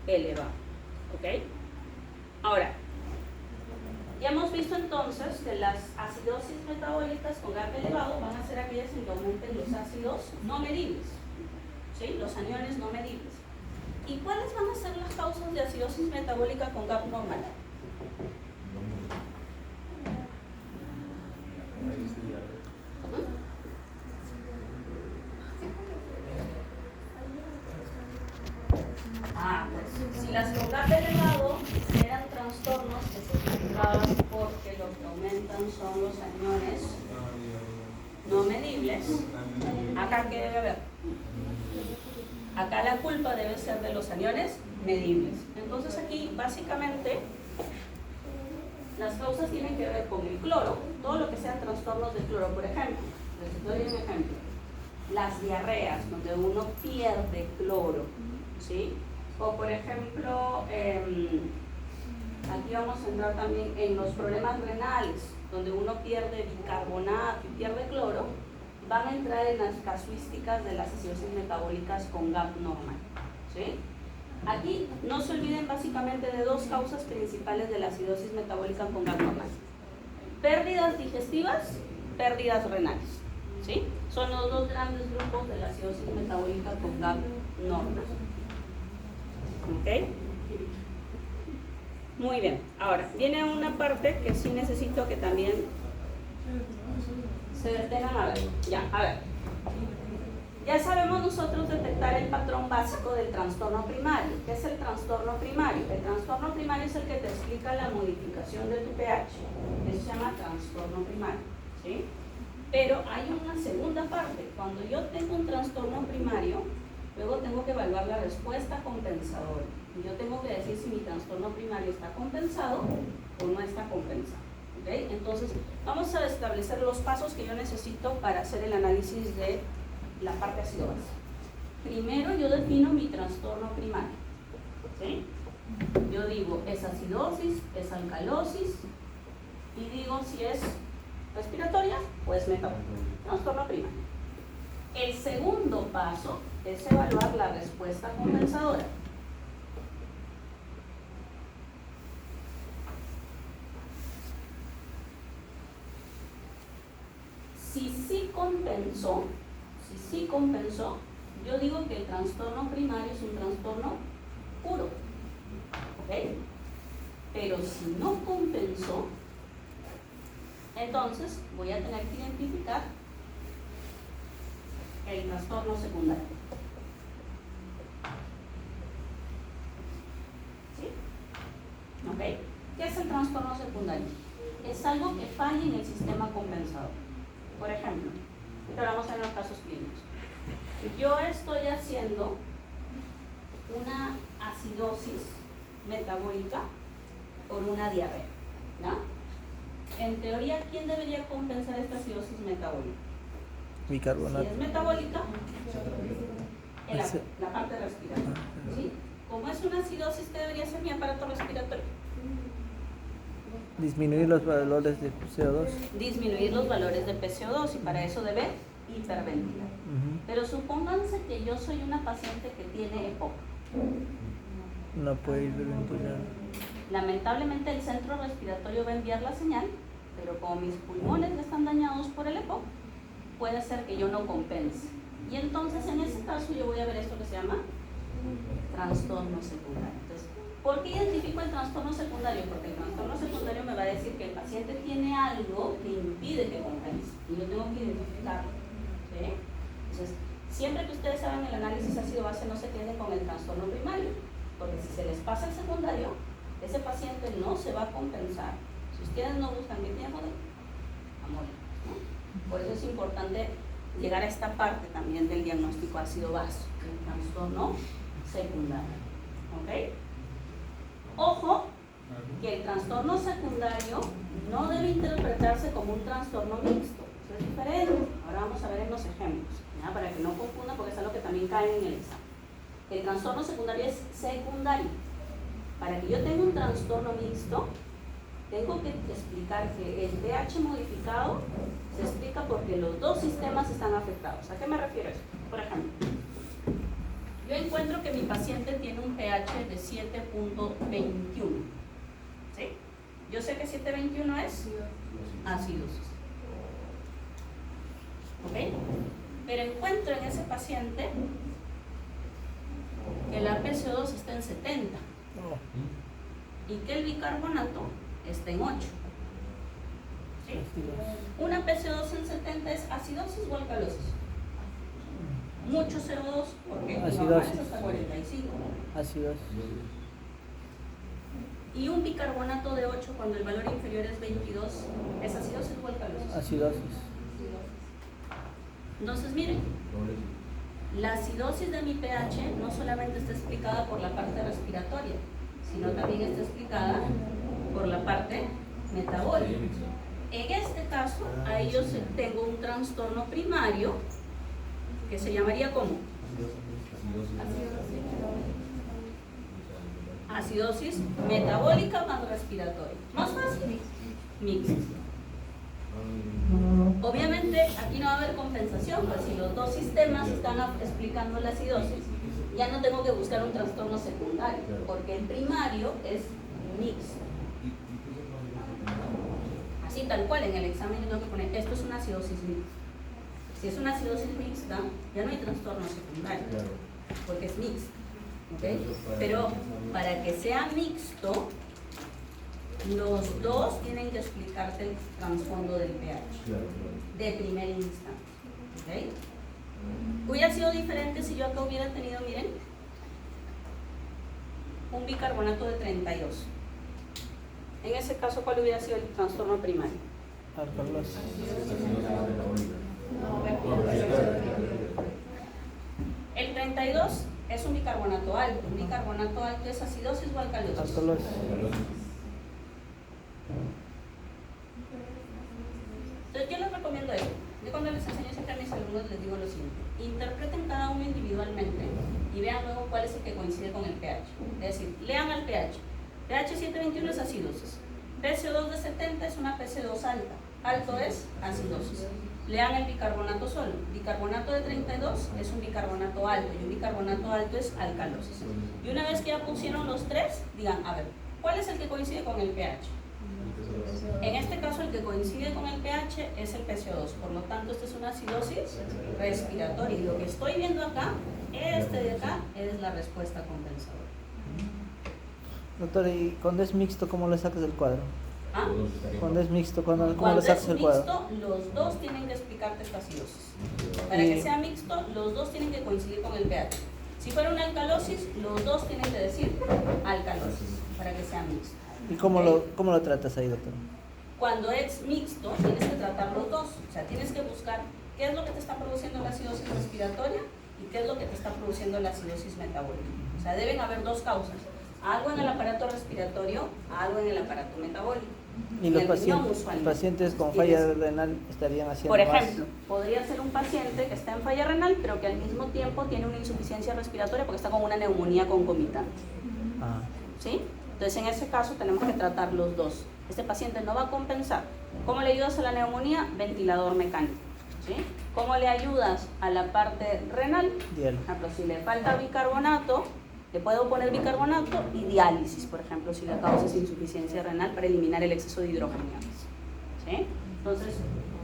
elevado. ¿Ok? Ahora, ya hemos visto entonces que las acidosis metabólicas con GAP elevado van a ser aquellas en que aumenten los ácidos no medibles, ¿sí? Los aniones no medibles. ¿Y cuáles van a ser las causas de acidosis metabólica con GAP normal? Pues si las con GAP elevado eran trastornos que se explicaban porque lo que aumentan son los aniones no medibles, ¿acá qué debe haber? Acá la culpa debe ser de los aniones medibles. Entonces aquí básicamente las causas tienen que ver con el cloro, todo lo que sean trastornos de cloro. Por ejemplo, les doy un ejemplo, las diarreas donde uno pierde cloro, ¿sí? O por ejemplo, aquí vamos a entrar también en los problemas renales, donde uno pierde bicarbonato y pierde cloro, van a entrar en las casuísticas de las acidosis metabólicas con GAP normal. ¿Sí? Aquí no se olviden básicamente de dos causas principales de la acidosis metabólica con GAP normal: pérdidas digestivas, pérdidas renales. ¿Sí? Son los dos grandes grupos de la acidosis metabólica con GAP normal. ¿Ok? Muy bien. Ahora, viene una parte que sí necesito que también se detengan a ver. Ya, a ver. Ya sabemos nosotros detectar el patrón básico del trastorno primario. ¿Qué es el trastorno primario? El trastorno primario es el que te explica la modificación de tu pH. Eso se llama trastorno primario. ¿Sí? Pero hay una segunda parte. Cuando yo tengo un trastorno primario, luego tengo que evaluar la respuesta compensadora. Y yo tengo que decir si mi trastorno primario está compensado o no está compensado. ¿Okay? Entonces, vamos a establecer los pasos que yo necesito para hacer el análisis de la parte ácido-base. Primero, yo defino mi trastorno primario. ¿Sí? Yo digo, ¿es acidosis? ¿Es alcalosis? Y digo si es respiratoria o es metabólica. Trastorno primario. El segundo paso es evaluar la respuesta compensadora. Si sí compensó, yo digo que el trastorno primario es un trastorno puro, ¿ok? Pero si no compensó, entonces voy a tener que identificar el trastorno secundario. ¿Sí? ¿Ok? ¿Qué es el trastorno secundario? Es algo que falla en el sistema compensador. Por ejemplo, ahora vamos a ver los casos clínicos. Yo estoy haciendo una acidosis metabólica por una diarrea, ¿no? En teoría, ¿quién debería compensar esta acidosis metabólica? Bicarbonato. Si es metabólica, la parte respiratoria, ¿sí? Como es una acidosis, ¿qué debería ser mi aparato respiratorio? Disminuir los valores de CO2. Disminuir los valores de PCO2 y para eso debe hiperventilar. Pero supónganse que yo soy una paciente que tiene EPOC. No puede hiperventilar. Lamentablemente el centro respiratorio va a enviar la señal, pero como mis pulmones ya están dañados por el EPOC, puede ser que yo no compense. Y entonces en ese caso yo voy a ver esto que se llama trastorno secundario. Entonces, ¿por qué identifico el trastorno secundario? Porque el trastorno secundario me va a decir que el paciente tiene algo que impide que compense y yo tengo que identificarlo. ¿Sí? Entonces, siempre que ustedes hagan el análisis ácido-base no se queden con el trastorno primario, porque si se les pasa el secundario, ese paciente no se va a compensar. Si ustedes no buscan qué tiempo de amor, ¿no? Por eso es importante llegar a esta parte también del diagnóstico ácido-base, el trastorno secundario. ¿Ok? Ojo, que el trastorno secundario no debe interpretarse como un trastorno mixto. Eso es diferente. Ahora vamos a ver en los ejemplos, ¿ya? Para que no confundan, porque es algo que también cae en el examen. El trastorno secundario es secundario. Para que yo tenga un trastorno mixto, tengo que explicar que el pH modificado se explica porque los dos sistemas están afectados. ¿A qué me refiero eso? Por ejemplo, yo encuentro que mi paciente tiene un pH de 7.21. ¿Sí? Yo sé que 7.21 es acidosis. ¿Ok? Pero encuentro en ese paciente que la PCO2 está en 70 y que el bicarbonato está en 8. ¿Sí? Una PCO2 en 70 es acidosis o alcalosis. Mucho CO2 porque acidosis. hasta 45. Acidosis. Y un bicarbonato de 8 cuando el valor inferior es 22 es acidosis o alcalosis. Acidosis. Entonces miren, la acidosis de mi pH no solamente está explicada por la parte respiratoria, sino también está explicada por la parte metabólica. En este caso, ahí yo tengo un trastorno primario que se llamaría ¿cómo? Acidosis metabólica más respiratoria. Más fácil, mixto. Obviamente aquí no va a haber compensación, pues si los dos sistemas están explicando la acidosis, ya no tengo que buscar un trastorno secundario, porque el primario es mixto. Así tal cual, en el examen yo tengo que poner, esto es una acidosis mixta. Si es una acidosis mixta, ya no hay trastorno secundario, porque es mixto. ¿Okay? Pero para que sea mixto, los dos tienen que explicarte el trasfondo del pH de primer instante. ¿Okay? Hubiera sido diferente si yo acá hubiera tenido, miren, un bicarbonato de 32. En ese caso, ¿cuál hubiera sido el trastorno primario? Alcalosis. El 32 es un bicarbonato alto. ¿Un bicarbonato alto es acidosis o alcalosis? Alcalosis. Entonces, yo les recomiendo esto. Yo cuando les enseño siempre a mis alumnos les digo lo siguiente: interpreten cada uno individualmente y vean luego cuál es el que coincide con el pH. Es decir, lean al pH. pH 721 es acidosis. PCO2 de 70 es una PC2 alta. Alto es acidosis. Lean el bicarbonato solo. Bicarbonato de 32 es un bicarbonato alto y un bicarbonato alto es alcalosis. Y una vez que ya pusieron los tres, digan, a ver, ¿cuál es el que coincide con el pH? En este caso, el que coincide con el pH es el PCO2. Por lo tanto, esta es una acidosis respiratoria. Y lo que estoy viendo acá, este de acá, es la respuesta compensadora. Doctor, y cuando es mixto, ¿cómo le sacas el cuadro? ¿Ah? Cuando es mixto, ¿cómo le Cuando sacas es el cuadro? mixto, los dos tienen que explicarte esta acidosis. Para que sea mixto, los dos tienen que coincidir con el pH. Si fuera una alcalosis, los dos tienen que decir alcalosis, para que sea mixto. ¿Y cómo, ¿Ok? cómo lo tratas ahí, doctor? Cuando es mixto, tienes que tratar los dos. O sea, tienes que buscar qué es lo que te está produciendo la acidosis respiratoria y qué es lo que te está produciendo la acidosis metabólica. O sea, deben haber dos causas. Algo en el aparato respiratorio, algo en el aparato metabólico. ¿Y los el riñón, pacientes con falla renal estarían haciendo Por más? ejemplo, podría ser un paciente que está en falla renal, pero que al mismo tiempo tiene una insuficiencia respiratoria porque está con una neumonía concomitante. Ah. ¿Sí? Entonces, en ese caso tenemos que tratar los dos. Este paciente no va a compensar. ¿Cómo le ayudas a la neumonía? Ventilador mecánico. ¿Sí? ¿Cómo le ayudas a la parte renal? Dial. Por ejemplo, si le falta bicarbonato, le puedo poner bicarbonato y diálisis, por ejemplo, si la causa es insuficiencia renal para eliminar el exceso de hidrógeno. ¿Sí? Entonces,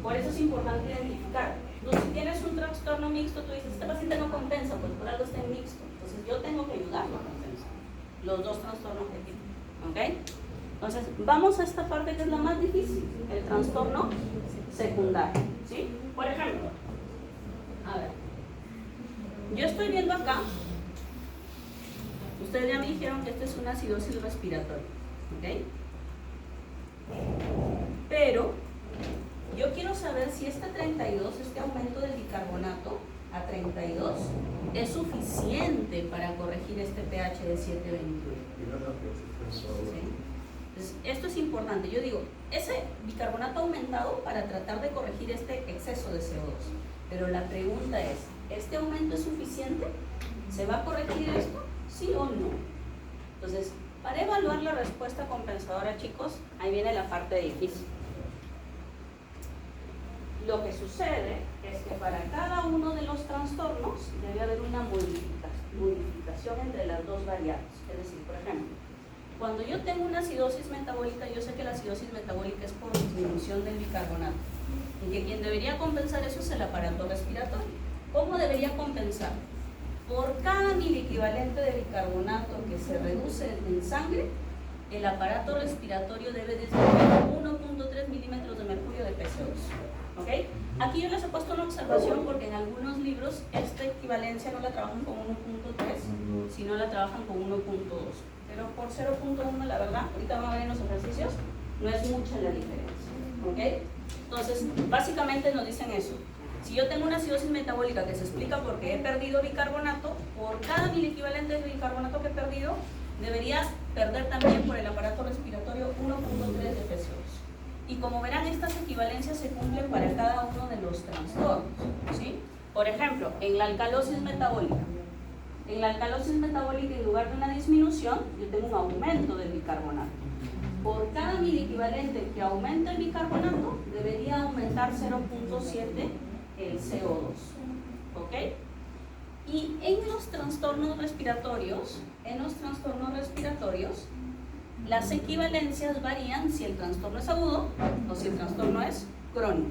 por eso es importante identificar. Tú, si tienes un trastorno mixto, tú dices, este paciente no compensa, pues por algo está en mixto. Entonces, yo tengo que ayudarlo a compensar los dos trastornos que tiene. ¿Ok? Entonces, vamos a esta parte que es la más difícil, el trastorno secundario. ¿Sí? Por ejemplo, a ver, yo estoy viendo acá, ustedes ya me dijeron que esta es una acidosis respiratoria. ¿Ok? Pero yo quiero saber si este 32, este aumento del bicarbonato a 32, es suficiente para corregir este pH de 7.21. ¿Sí? Entonces, esto es importante. Yo digo, ese bicarbonato ha aumentado para tratar de corregir este exceso de CO2. Pero la pregunta es, ¿este aumento es suficiente? ¿Se va a corregir esto? ¿Sí o no? Entonces, para evaluar la respuesta compensadora, chicos, ahí viene la parte difícil. Lo que sucede es que para cada uno de los trastornos debe haber una modificación entre las dos variables. Es decir, por ejemplo, cuando yo tengo una acidosis metabólica, yo sé que la acidosis metabólica es por disminución del bicarbonato y que quien debería compensar eso es el aparato respiratorio. ¿Cómo debería compensar? Por cada miliequivalente de bicarbonato que se reduce en sangre, el aparato respiratorio debe disminuir 1.3 milímetros de mercurio de PCO2. ¿Ok? Aquí yo les he puesto una observación porque en algunos libros esta equivalencia no la trabajan con 1.3, sino la trabajan con 1.2. Pero por 0.1, la verdad, ahorita van a ver en los ejercicios, no es mucha la diferencia. ¿Ok? Entonces, básicamente nos dicen eso. Si yo tengo una acidosis metabólica que se explica porque he perdido bicarbonato, por cada miliequivalente de bicarbonato que he perdido, debería perder también por el aparato respiratorio 1.3 de PCO2. Y como verán, estas equivalencias se cumplen para cada uno de los trastornos. ¿Sí? Por ejemplo, en la alcalosis metabólica. En la alcalosis metabólica, en lugar de una disminución, yo tengo un aumento del bicarbonato. Por cada miliequivalente que aumente el bicarbonato, debería aumentar 0.7 el CO2. ¿Ok? Y en los trastornos respiratorios, las equivalencias varían si el trastorno es agudo o si el trastorno es crónico.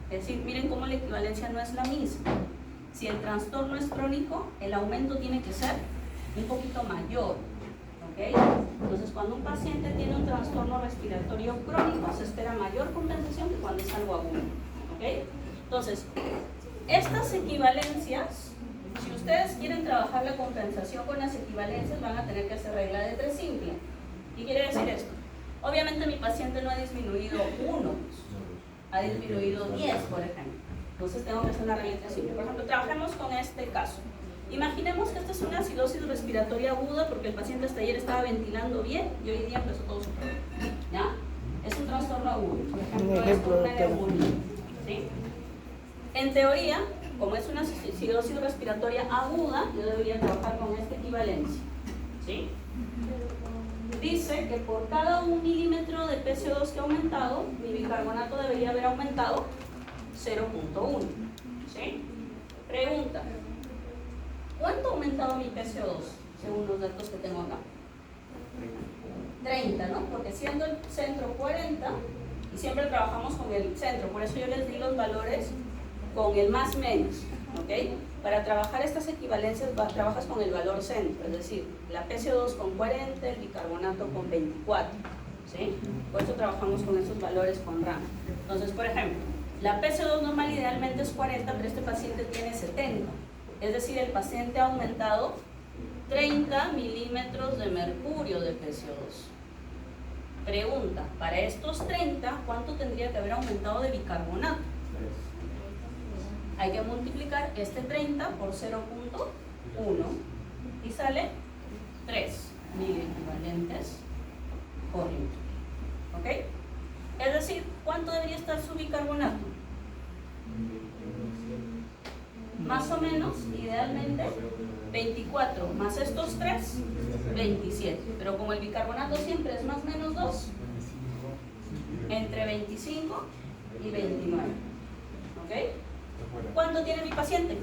Es decir, miren cómo la equivalencia no es la misma. Si el trastorno es crónico, el aumento tiene que ser un poquito mayor. ¿Ok? Entonces, cuando un paciente tiene un trastorno respiratorio crónico, se espera mayor compensación que cuando es algo agudo. ¿Ok? Entonces, estas equivalencias, si ustedes quieren trabajar la compensación con las equivalencias, van a tener que hacer regla de 3 simple. ¿Qué quiere decir esto? Obviamente mi paciente no ha disminuido 1, ha disminuido 10, por ejemplo. Entonces tengo que hacer una regla de 3 simple. Por ejemplo, trabajemos con este caso. Imaginemos que esta es una acidosis respiratoria aguda porque el paciente hasta ayer estaba ventilando bien y hoy día empezó todo su problema. ¿Ya? Es un trastorno agudo. Por ejemplo, es una neumonía. ¿Sí? En teoría, como es una acidosis respiratoria aguda, yo debería trabajar con esta equivalencia. ¿Sí? Dice que por cada 1 milímetro de PCO2 que ha aumentado, mi bicarbonato debería haber aumentado 0.1. ¿Sí? Pregunta: ¿cuánto ha aumentado mi PCO2 según los datos que tengo acá? 30, ¿no? Porque siendo el centro 40, y siempre trabajamos con el centro, por eso yo les di los valores con el más menos, ¿ok? Para trabajar estas equivalencias trabajas con el valor centro, es decir, la PCO2 con 40, el bicarbonato con 24, ¿sí? Por eso trabajamos con esos valores con RAM. Entonces, por ejemplo, la PCO2 normal idealmente es 40, pero este paciente tiene 70, es decir, el paciente ha aumentado 30 milímetros de mercurio de PCO2. Pregunta, para estos 30, ¿cuánto tendría que haber aumentado de bicarbonato? Hay que multiplicar este 30 por 0.1 y sale 3 miliequivalentes por litro. ¿Ok? Es decir, ¿cuánto debería estar su bicarbonato? Más o menos, idealmente, 24 más estos 3, 27. Pero como el bicarbonato siempre es más o menos 2, entre 25 y 29. ¿Ok? ¿Cuánto tiene mi paciente?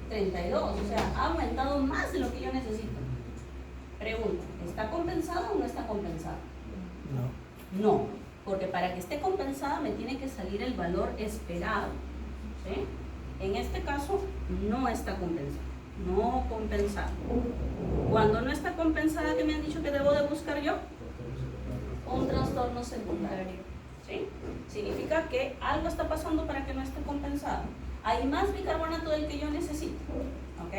32, o sea, ha aumentado más de lo que yo necesito. Pregunta, ¿está compensada o no está compensada? No, porque para que esté compensada me tiene que salir el valor esperado, ¿sí? En este caso, no está compensada, no compensada. Cuando no está compensada, ¿qué me han dicho que debo de buscar yo? Un trastorno secundario, ¿sí? Significa que algo está pasando para que no esté compensada. Hay más bicarbonato del que yo necesito, ¿ok?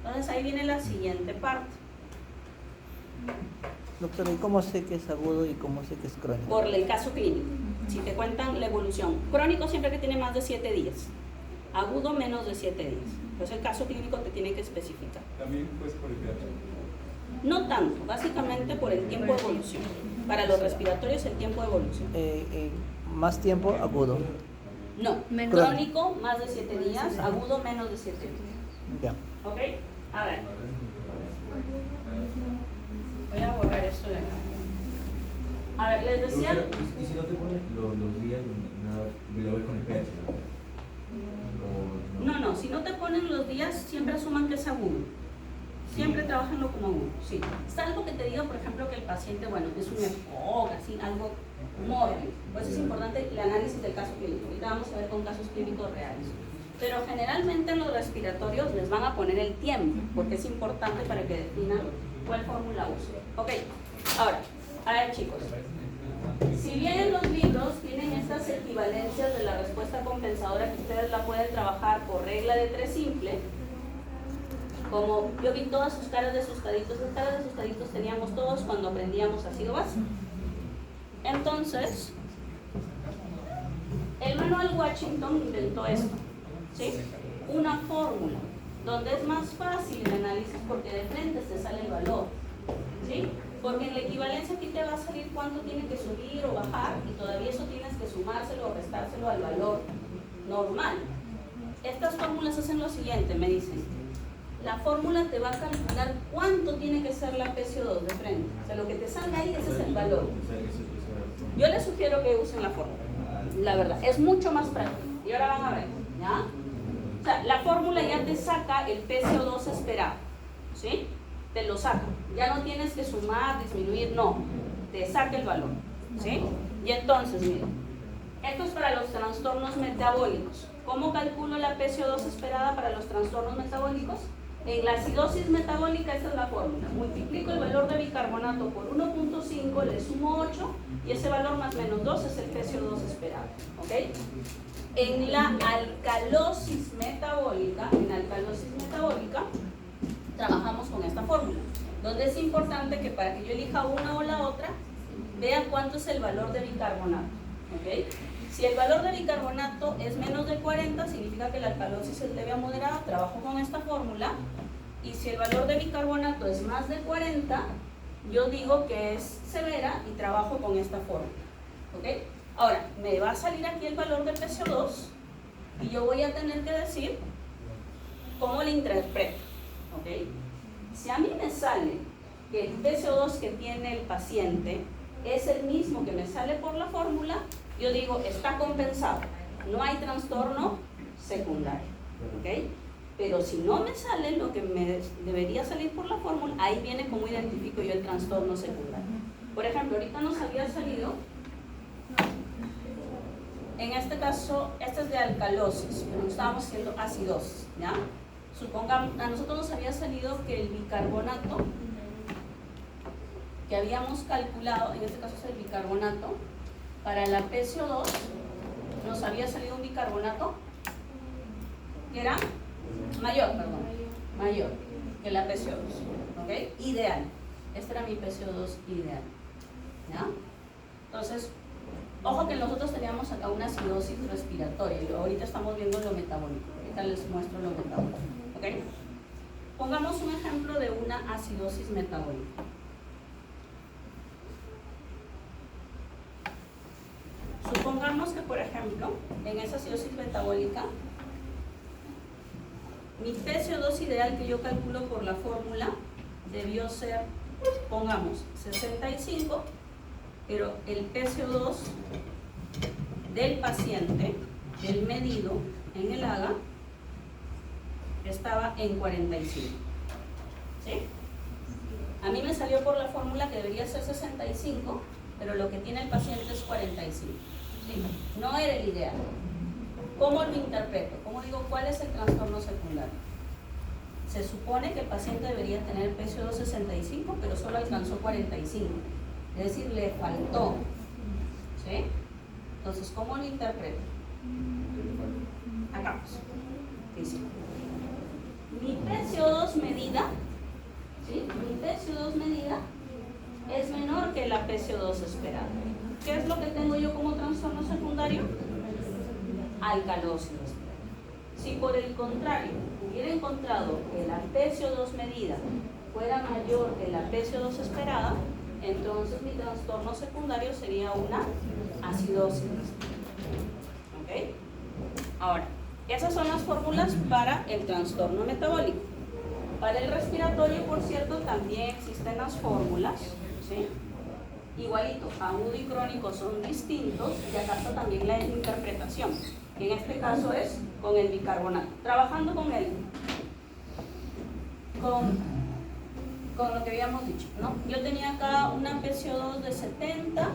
Entonces ahí viene la siguiente parte. Doctora, ¿y cómo sé que es agudo y cómo sé que es crónico? Por el caso clínico, si te cuentan la evolución. Crónico siempre que tiene más de 7 días, agudo menos de 7 días. Entonces el caso clínico te tiene que especificar. También pues por el pH. No tanto, básicamente por el tiempo de evolución. Para los respiratorios el tiempo de evolución. Más tiempo, agudo. No, crónico más de 7 días, agudo menos de 7 días. Ya. ¿Ok? A ver. Voy a borrar esto de acá. A ver, les decía... ¿Y si no te pones los días, nada, con el pH? No, si no te ponen los días, siempre asuman que es agudo. Siempre trabajanlo como agudo, sí. Salvo que te diga, por ejemplo, que el paciente, bueno, es un EPOC, así, algo mórbido. Pues es importante el análisis del caso clínico. Ahorita vamos a ver con casos clínicos reales. Pero generalmente en los respiratorios les van a poner el tiempo, porque es importante para que definan cuál fórmula uso. Ok, ahora, a ver chicos. Si bien en los libros tienen estas equivalencias de la respuesta compensadora que ustedes la pueden trabajar por regla de 3 simple, como yo vi todas sus caras de asustaditos, esas caras de asustaditos teníamos todos cuando aprendíamos ácido básico. Entonces, el manual Washington inventó esto, ¿sí? Una fórmula, donde es más fácil el análisis porque de frente te sale el valor, ¿sí? Porque en la equivalencia aquí te va a salir cuánto tiene que subir o bajar y todavía eso tienes que sumárselo o restárselo al valor normal. Estas fórmulas hacen lo siguiente, me dicen, la fórmula te va a calcular cuánto tiene que ser la PCO2 de frente. O sea, lo que te salga ahí, ese es el valor. Yo les sugiero que usen la fórmula, la verdad, es mucho más práctico. Y ahora van a ver, ¿ya? O sea, la fórmula ya te saca el PCO2 esperado, ¿sí? Te lo saca. Ya no tienes que sumar, disminuir, no. Te saca el valor, ¿sí? Y entonces, miren, esto es para los trastornos metabólicos. ¿Cómo calculo la PCO2 esperada para los trastornos metabólicos? En la acidosis metabólica, esta es la fórmula. Multiplico el valor de bicarbonato por 1.5, le sumo 8 y ese valor más menos 2 es el PCO2 esperado, ¿ok? En la alcalosis metabólica, trabajamos con esta fórmula, donde es importante que para que yo elija una o la otra, vean cuánto es el valor de bicarbonato, ¿ok? Si el valor de bicarbonato es menos de 40, significa que la alcalosis es leve a moderada, trabajo con esta fórmula, y si el valor de bicarbonato es más de 40, yo digo que es severa y trabajo con esta fórmula, ¿ok? Ahora, me va a salir aquí el valor de PCO2 y yo voy a tener que decir cómo lo interpreto, ¿ok? Si a mí me sale que el PCO2 que tiene el paciente es el mismo que me sale por la fórmula, yo digo, está compensado, no hay trastorno secundario, ¿ok? Pero si no me sale lo que me debería salir por la fórmula, ahí viene cómo identifico yo el trastorno secundario. Por ejemplo, ahorita nos había salido, en este caso, este es de alcalosis, pero estábamos haciendo acidosis, ¿ya? Supongamos, a nosotros nos había salido que el bicarbonato que habíamos calculado, en este caso es el bicarbonato, para la PCO2 nos había salido un bicarbonato que era mayor que la PCO2, ¿ok? Ideal. Este era mi PCO2 ideal, ¿ya? Entonces, ojo que nosotros teníamos acá una acidosis respiratoria y ahorita estamos viendo lo metabólico. Ahorita les muestro lo metabólico, ¿ok? Pongamos un ejemplo de una acidosis metabólica. Supongamos que, por ejemplo, en esa acidosis metabólica, mi PCO2 ideal que yo calculo por la fórmula debió ser, pongamos, 65, pero el PCO2 del paciente, el medido en el AGA, estaba en 45. ¿Sí? A mí me salió por la fórmula que debería ser 65, pero lo que tiene el paciente es 45. ¿Sí? No era el ideal. ¿Cómo lo interpreto? ¿Cómo digo cuál es el trastorno secundario? Se supone que el paciente debería tener PCO2 65, pero solo alcanzó 45. Es decir, le faltó. ¿Sí? Entonces, ¿cómo lo interpreto? Acá. Dice, mi PCO2 medida, ¿sí? Mi PCO2 medida es menor que la PCO2 esperada. ¿Qué es lo que tengo yo como trastorno secundario? Alcalosis. Si por el contrario hubiera encontrado que la PCO2 medida fuera mayor que la PCO2 esperada, entonces mi trastorno secundario sería una acidosis. ¿Ok? Ahora, esas son las fórmulas para el trastorno metabólico. Para el respiratorio, por cierto, también existen las fórmulas, ¿sí? Igualito, agudo y crónico son distintos y acá está también la interpretación, que en este caso es con el bicarbonato. Trabajando con lo que habíamos dicho, ¿no? Yo tenía acá una PCO2 de 70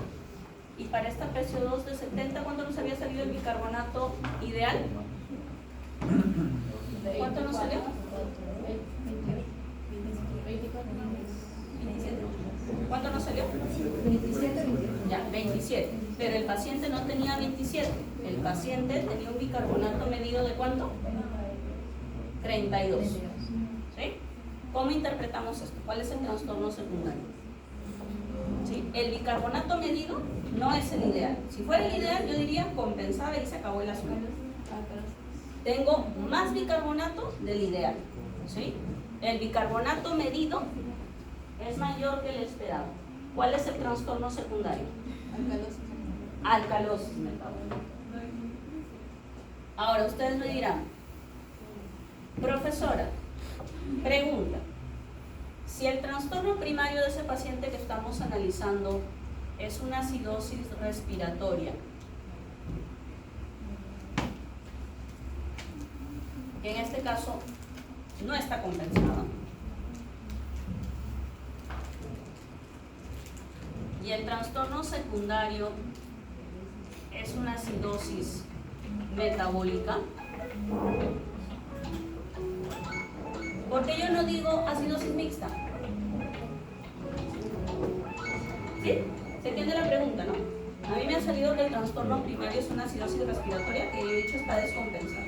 y para esta PCO2 de 70, ¿cuánto nos había salido el bicarbonato ideal? ¿Cuánto nos salió? 27. ¿Cuánto nos salió? 27. Ya, 27. Pero el paciente no tenía 27. El paciente tenía un bicarbonato medido de ¿cuánto? 32. ¿Sí? ¿Cómo interpretamos esto? ¿Cuál es el trastorno secundario? ¿Sí? El bicarbonato medido no es el ideal. Si fuera el ideal, yo diría compensaba y se acabó el asunto. Tengo más bicarbonato del ideal. ¿Sí? El bicarbonato medido es mayor que el esperado. ¿Cuál es el trastorno secundario? Alcalosis metabólica. Ahora ustedes me dirán, profesora, pregunta, si el trastorno primario de ese paciente que estamos analizando es una acidosis respiratoria, que en este caso no está compensada, y el trastorno secundario es una acidosis metabólica, ¿por qué yo no digo acidosis mixta? ¿Sí? ¿Se entiende la pregunta, no? A mí me ha salido que el trastorno primario es una acidosis respiratoria que he dicho está descompensada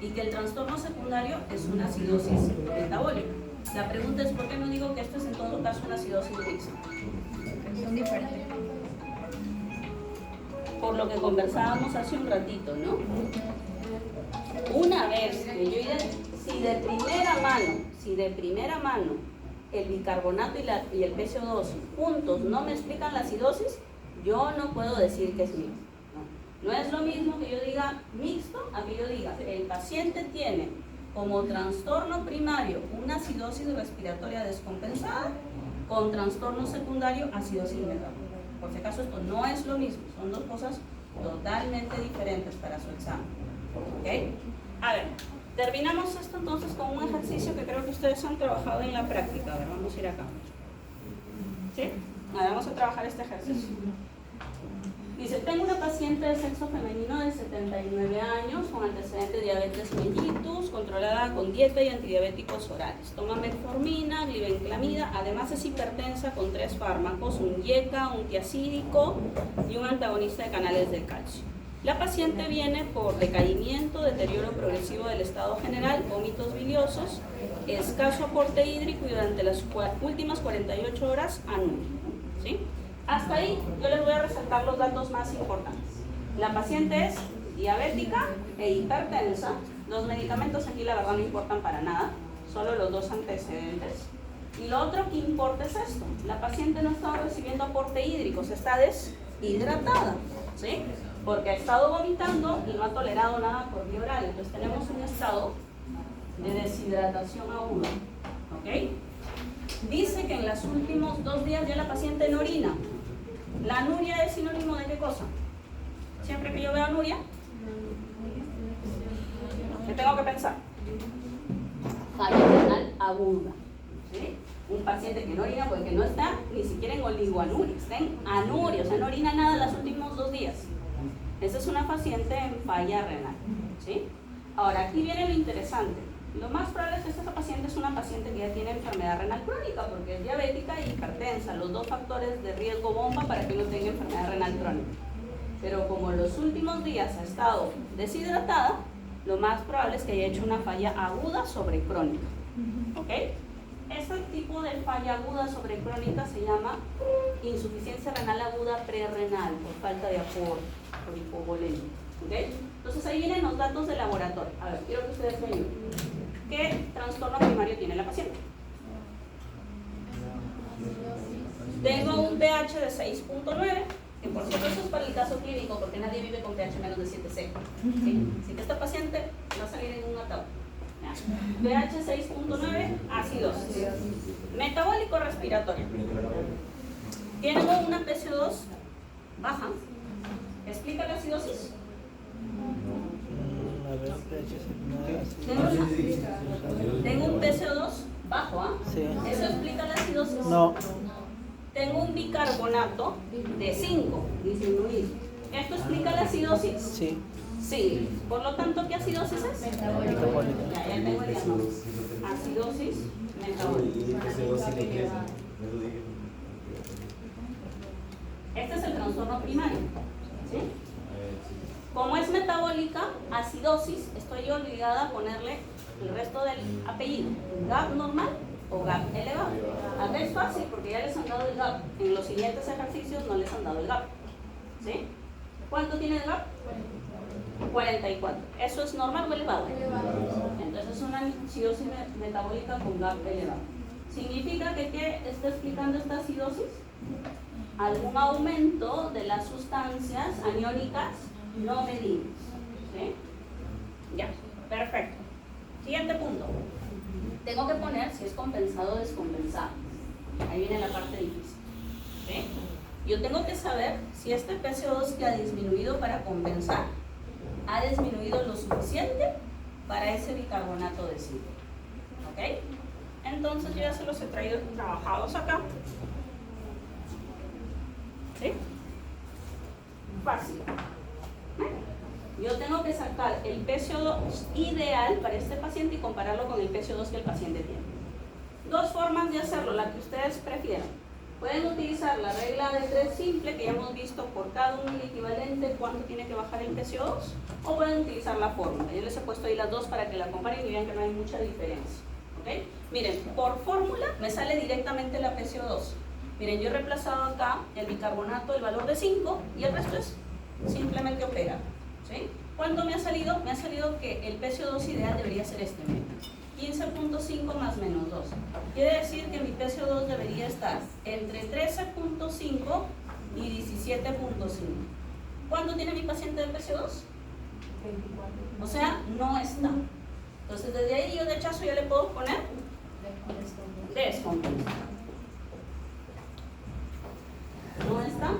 y que el trastorno secundario es una acidosis metabólica. La pregunta es ¿por qué no digo que esto es en todo caso una acidosis mixta? Son diferentes. Por lo que conversábamos hace un ratito, ¿no? Una vez que yo si de primera mano el bicarbonato y el PCO2 juntos no me explican la acidosis, yo no puedo decir que es mixto. No es lo mismo que yo diga mixto a que yo diga el paciente tiene como trastorno primario una acidosis respiratoria descompensada con trastorno secundario acidosis metabólica. Por si acaso esto no es lo mismo, son dos cosas totalmente diferentes para su examen. ¿Ok? A ver, Terminamos esto entonces con un ejercicio que creo que ustedes han trabajado en la práctica. A ver, vamos a ir acá. ¿Sí? Ahora vamos a trabajar este ejercicio. Dice, tengo una paciente de sexo femenino de 79 años con antecedente de diabetes mellitus, controlada con dieta y antidiabéticos orales. Toma metformina, glibenclamida, además es hipertensa con 3 fármacos, un IECA, un tiacídico y un antagonista de canales del calcio. La paciente viene por decaimiento, deterioro progresivo del estado general, vómitos biliosos, escaso aporte hídrico y durante las últimas 48 horas anurio. ¿Sí? Hasta ahí yo les voy a resaltar los datos más importantes. La paciente es diabética e hipertensa. Los medicamentos aquí la verdad no importan para nada, solo los 2 antecedentes. Y lo otro que importa es esto. La paciente no está recibiendo aporte hídrico, se está deshidratada, ¿sí? Porque ha estado vomitando y no ha tolerado nada por vía oral. Entonces tenemos un estado de deshidratación aguda. ¿Ok? Dice que en los últimos 2 días ya la paciente no orina. ¿La anuria es sinónimo de qué cosa? Siempre que yo veo anuria, ¿qué tengo que pensar? Falla renal aguda. ¿Sí? Un paciente que no orina porque no está ni siquiera en oligoanuria, está en anuria, o sea, no orina nada los últimos 2 días. Esa es una paciente en falla renal. ¿Sí? Ahora, aquí viene lo interesante. Lo más probable es que esta paciente es una paciente que ya tiene enfermedad renal crónica porque es diabética y hipertensa, los 2 factores de riesgo bomba para que no tenga enfermedad renal crónica. Pero como los últimos días ha estado deshidratada, lo más probable es que haya hecho una falla aguda sobre crónica. ¿Ok? Este tipo de falla aguda sobre crónica se llama insuficiencia renal aguda prerrenal por falta de aporte, por hipovolemia. ¿Ok? Entonces ahí vienen los datos de laboratorio. A ver, quiero que ustedes vean. ¿Qué trastorno primario tiene la paciente? Tengo un pH de 6.9, que por cierto eso es para el caso clínico, porque nadie vive con pH menos de 7,6. ¿Sí? Así que esta paciente va a salir en un ataúd. pH 6.9, acidosis. Metabólico respiratorio. Tengo una PCO2 baja. ¿Explica la acidosis? Tengo un PCO2 bajo, ¿ah? Sí. ¿Eso explica la acidosis? No. Tengo un bicarbonato de 5, disminuido. ¿Esto explica la acidosis? Sí. Sí. Por lo tanto, ¿qué acidosis es? Metabólica. Ya tengo el diagnóstico. Acidosis metabólica. Este es el trastorno primario. ¿Sí? Como es metabólica, acidosis, estoy obligada a ponerle el resto del apellido. GAP normal o GAP elevado. Acá es fácil porque ya les han dado el GAP. En los siguientes ejercicios no les han dado el GAP. ¿Sí? ¿Cuánto tiene el GAP? 44. ¿Eso es normal o elevado? Entonces es una acidosis metabólica con GAP elevado. ¿Significa que qué está explicando esta acidosis? Algún aumento de las sustancias aniónicas no medibles. ¿Sí? Ya, perfecto. Siguiente punto. Tengo que poner si es compensado o descompensado. Ahí viene la parte difícil. ¿Sí? Yo tengo que saber si este PCO2 que ha disminuido para compensar ha disminuido lo suficiente para ese bicarbonato de 5. ¿Ok? Entonces yo ya se los he traído trabajados acá. ¿Sí? Fácil. Yo tengo que sacar el PCO2 ideal para este paciente y compararlo con el PCO2 que el paciente tiene. 2 formas de hacerlo, la que ustedes prefieran. Pueden utilizar la regla de 3 simple, que ya hemos visto por cada un equivalente cuánto tiene que bajar el PCO2, o pueden utilizar la fórmula. Yo les he puesto ahí las 2 para que la comparen y vean que no hay mucha diferencia. ¿Okay? Miren, por fórmula me sale directamente la PCO2. Miren, yo he reemplazado acá el bicarbonato, el valor de 5, y el resto es simplemente operar. ¿Sí? ¿Cuánto me ha salido? Me ha salido que el PCO2 ideal debería ser este. 15.5 más menos 2. Quiere decir que mi PCO2 debería estar entre 13.5 y 17.5. ¿Cuánto tiene mi paciente de PCO2? 24. O sea, no está. Entonces, desde ahí yo de hachazo ya le puedo poner descompensado. No está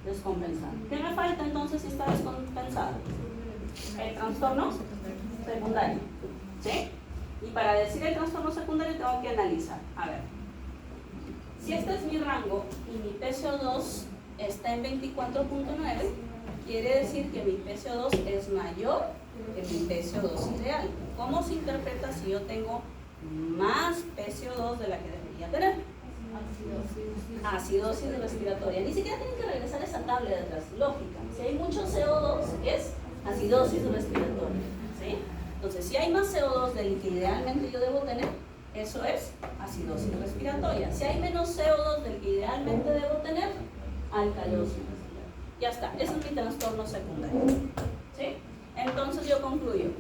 descompensado. ¿Qué me falta entonces si está descompensado? El trastorno secundario. ¿Sí? Y para decir el trastorno secundario tengo que analizar. A ver, si este es mi rango y mi PCO2 está en 24.9, quiere decir que mi PCO2 es mayor que mi PCO2 ideal. ¿Cómo se interpreta si yo tengo más PCO2 de la que debería tener? Acidosis respiratoria. Ni siquiera tienen que regresar a esa tabla de atrás. Lógica. Si hay mucho CO2 es acidosis respiratoria. ¿Sí? Entonces, si hay más CO2 del que idealmente yo debo tener, eso es acidosis respiratoria. Si hay menos CO2 del que idealmente debo tener, alcalosis respiratoria. Ya está. Ese es mi trastorno secundario. ¿Sí? Entonces yo concluyo.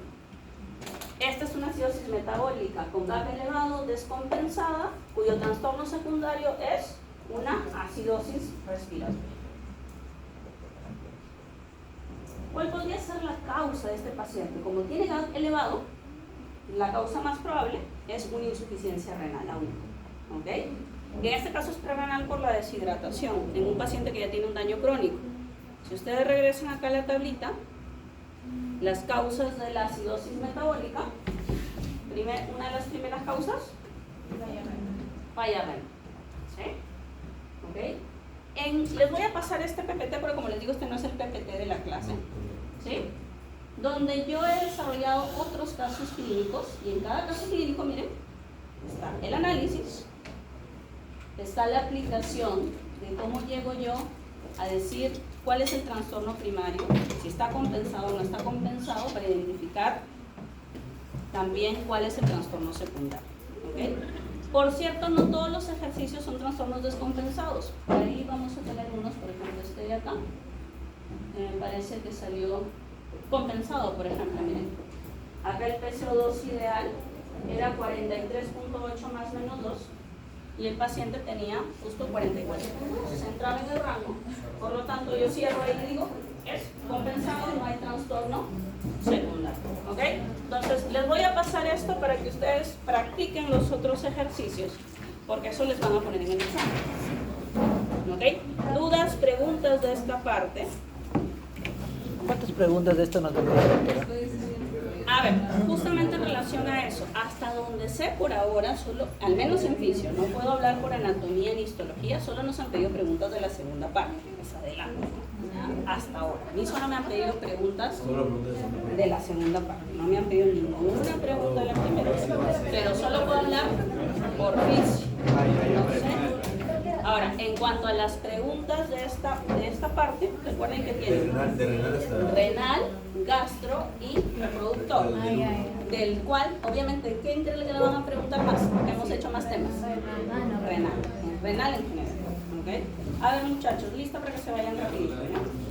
Esta es una acidosis metabólica con GAP elevado, descompensada, cuyo trastorno secundario es una acidosis respiratoria. ¿Cuál podría ser la causa de este paciente? Como tiene GAP elevado, la causa más probable es una insuficiencia renal aún. ¿Ok? En este caso es prerenal por la deshidratación en un paciente que ya tiene un daño crónico. Si ustedes regresan acá a la tablita, las causas de la acidosis metabólica, una de las primeras causas, falla renal. ¿Sí? ¿Ok? Les voy a pasar este PPT, pero como les digo, este no es el PPT de la clase. ¿Sí? Donde yo he desarrollado otros casos clínicos, y en cada caso clínico, miren, está el análisis, está la aplicación de cómo llego yo a decir cuál es el trastorno primario, si está compensado o no está compensado, para identificar también cuál es el trastorno secundario. ¿Okay? Por cierto, no todos los ejercicios son trastornos descompensados. Por ahí vamos a tener unos, por ejemplo, este de acá. Me parece que salió compensado, por ejemplo, miren. Acá el PCO2 ideal era 43.8 más menos 2. Y el paciente tenía justo 44 puntos, entraba en el rango. Por lo tanto, yo cierro ahí y digo, es compensado, no hay trastorno secundario. ¿Ok? Entonces, les voy a pasar esto para que ustedes practiquen los otros ejercicios, porque eso les van a poner en el examen. ¿Ok? ¿Dudas, preguntas de esta parte? ¿Cuántas preguntas de esto nos da la doctora? A ver, justamente en relación a eso, hasta donde sé por ahora, solo, al menos en fisio, no puedo hablar por anatomía ni histología, solo nos han pedido preguntas de la segunda parte, que es adelante, ¿ya? Hasta ahora. A mí solo me han pedido preguntas de la segunda parte, no me han pedido ninguna pregunta de la primera, pero solo puedo hablar por fisio. ¿No? Ahora, en cuanto a las preguntas de esta parte, recuerden que tienen renal, gastro y reproductor, del cual, obviamente, ¿qué creen que le van a preguntar más? Porque hemos hecho más temas. Renal en general. ¿Okay? A ver, muchachos, ¿lista para que se vayan rapidito? ¿No?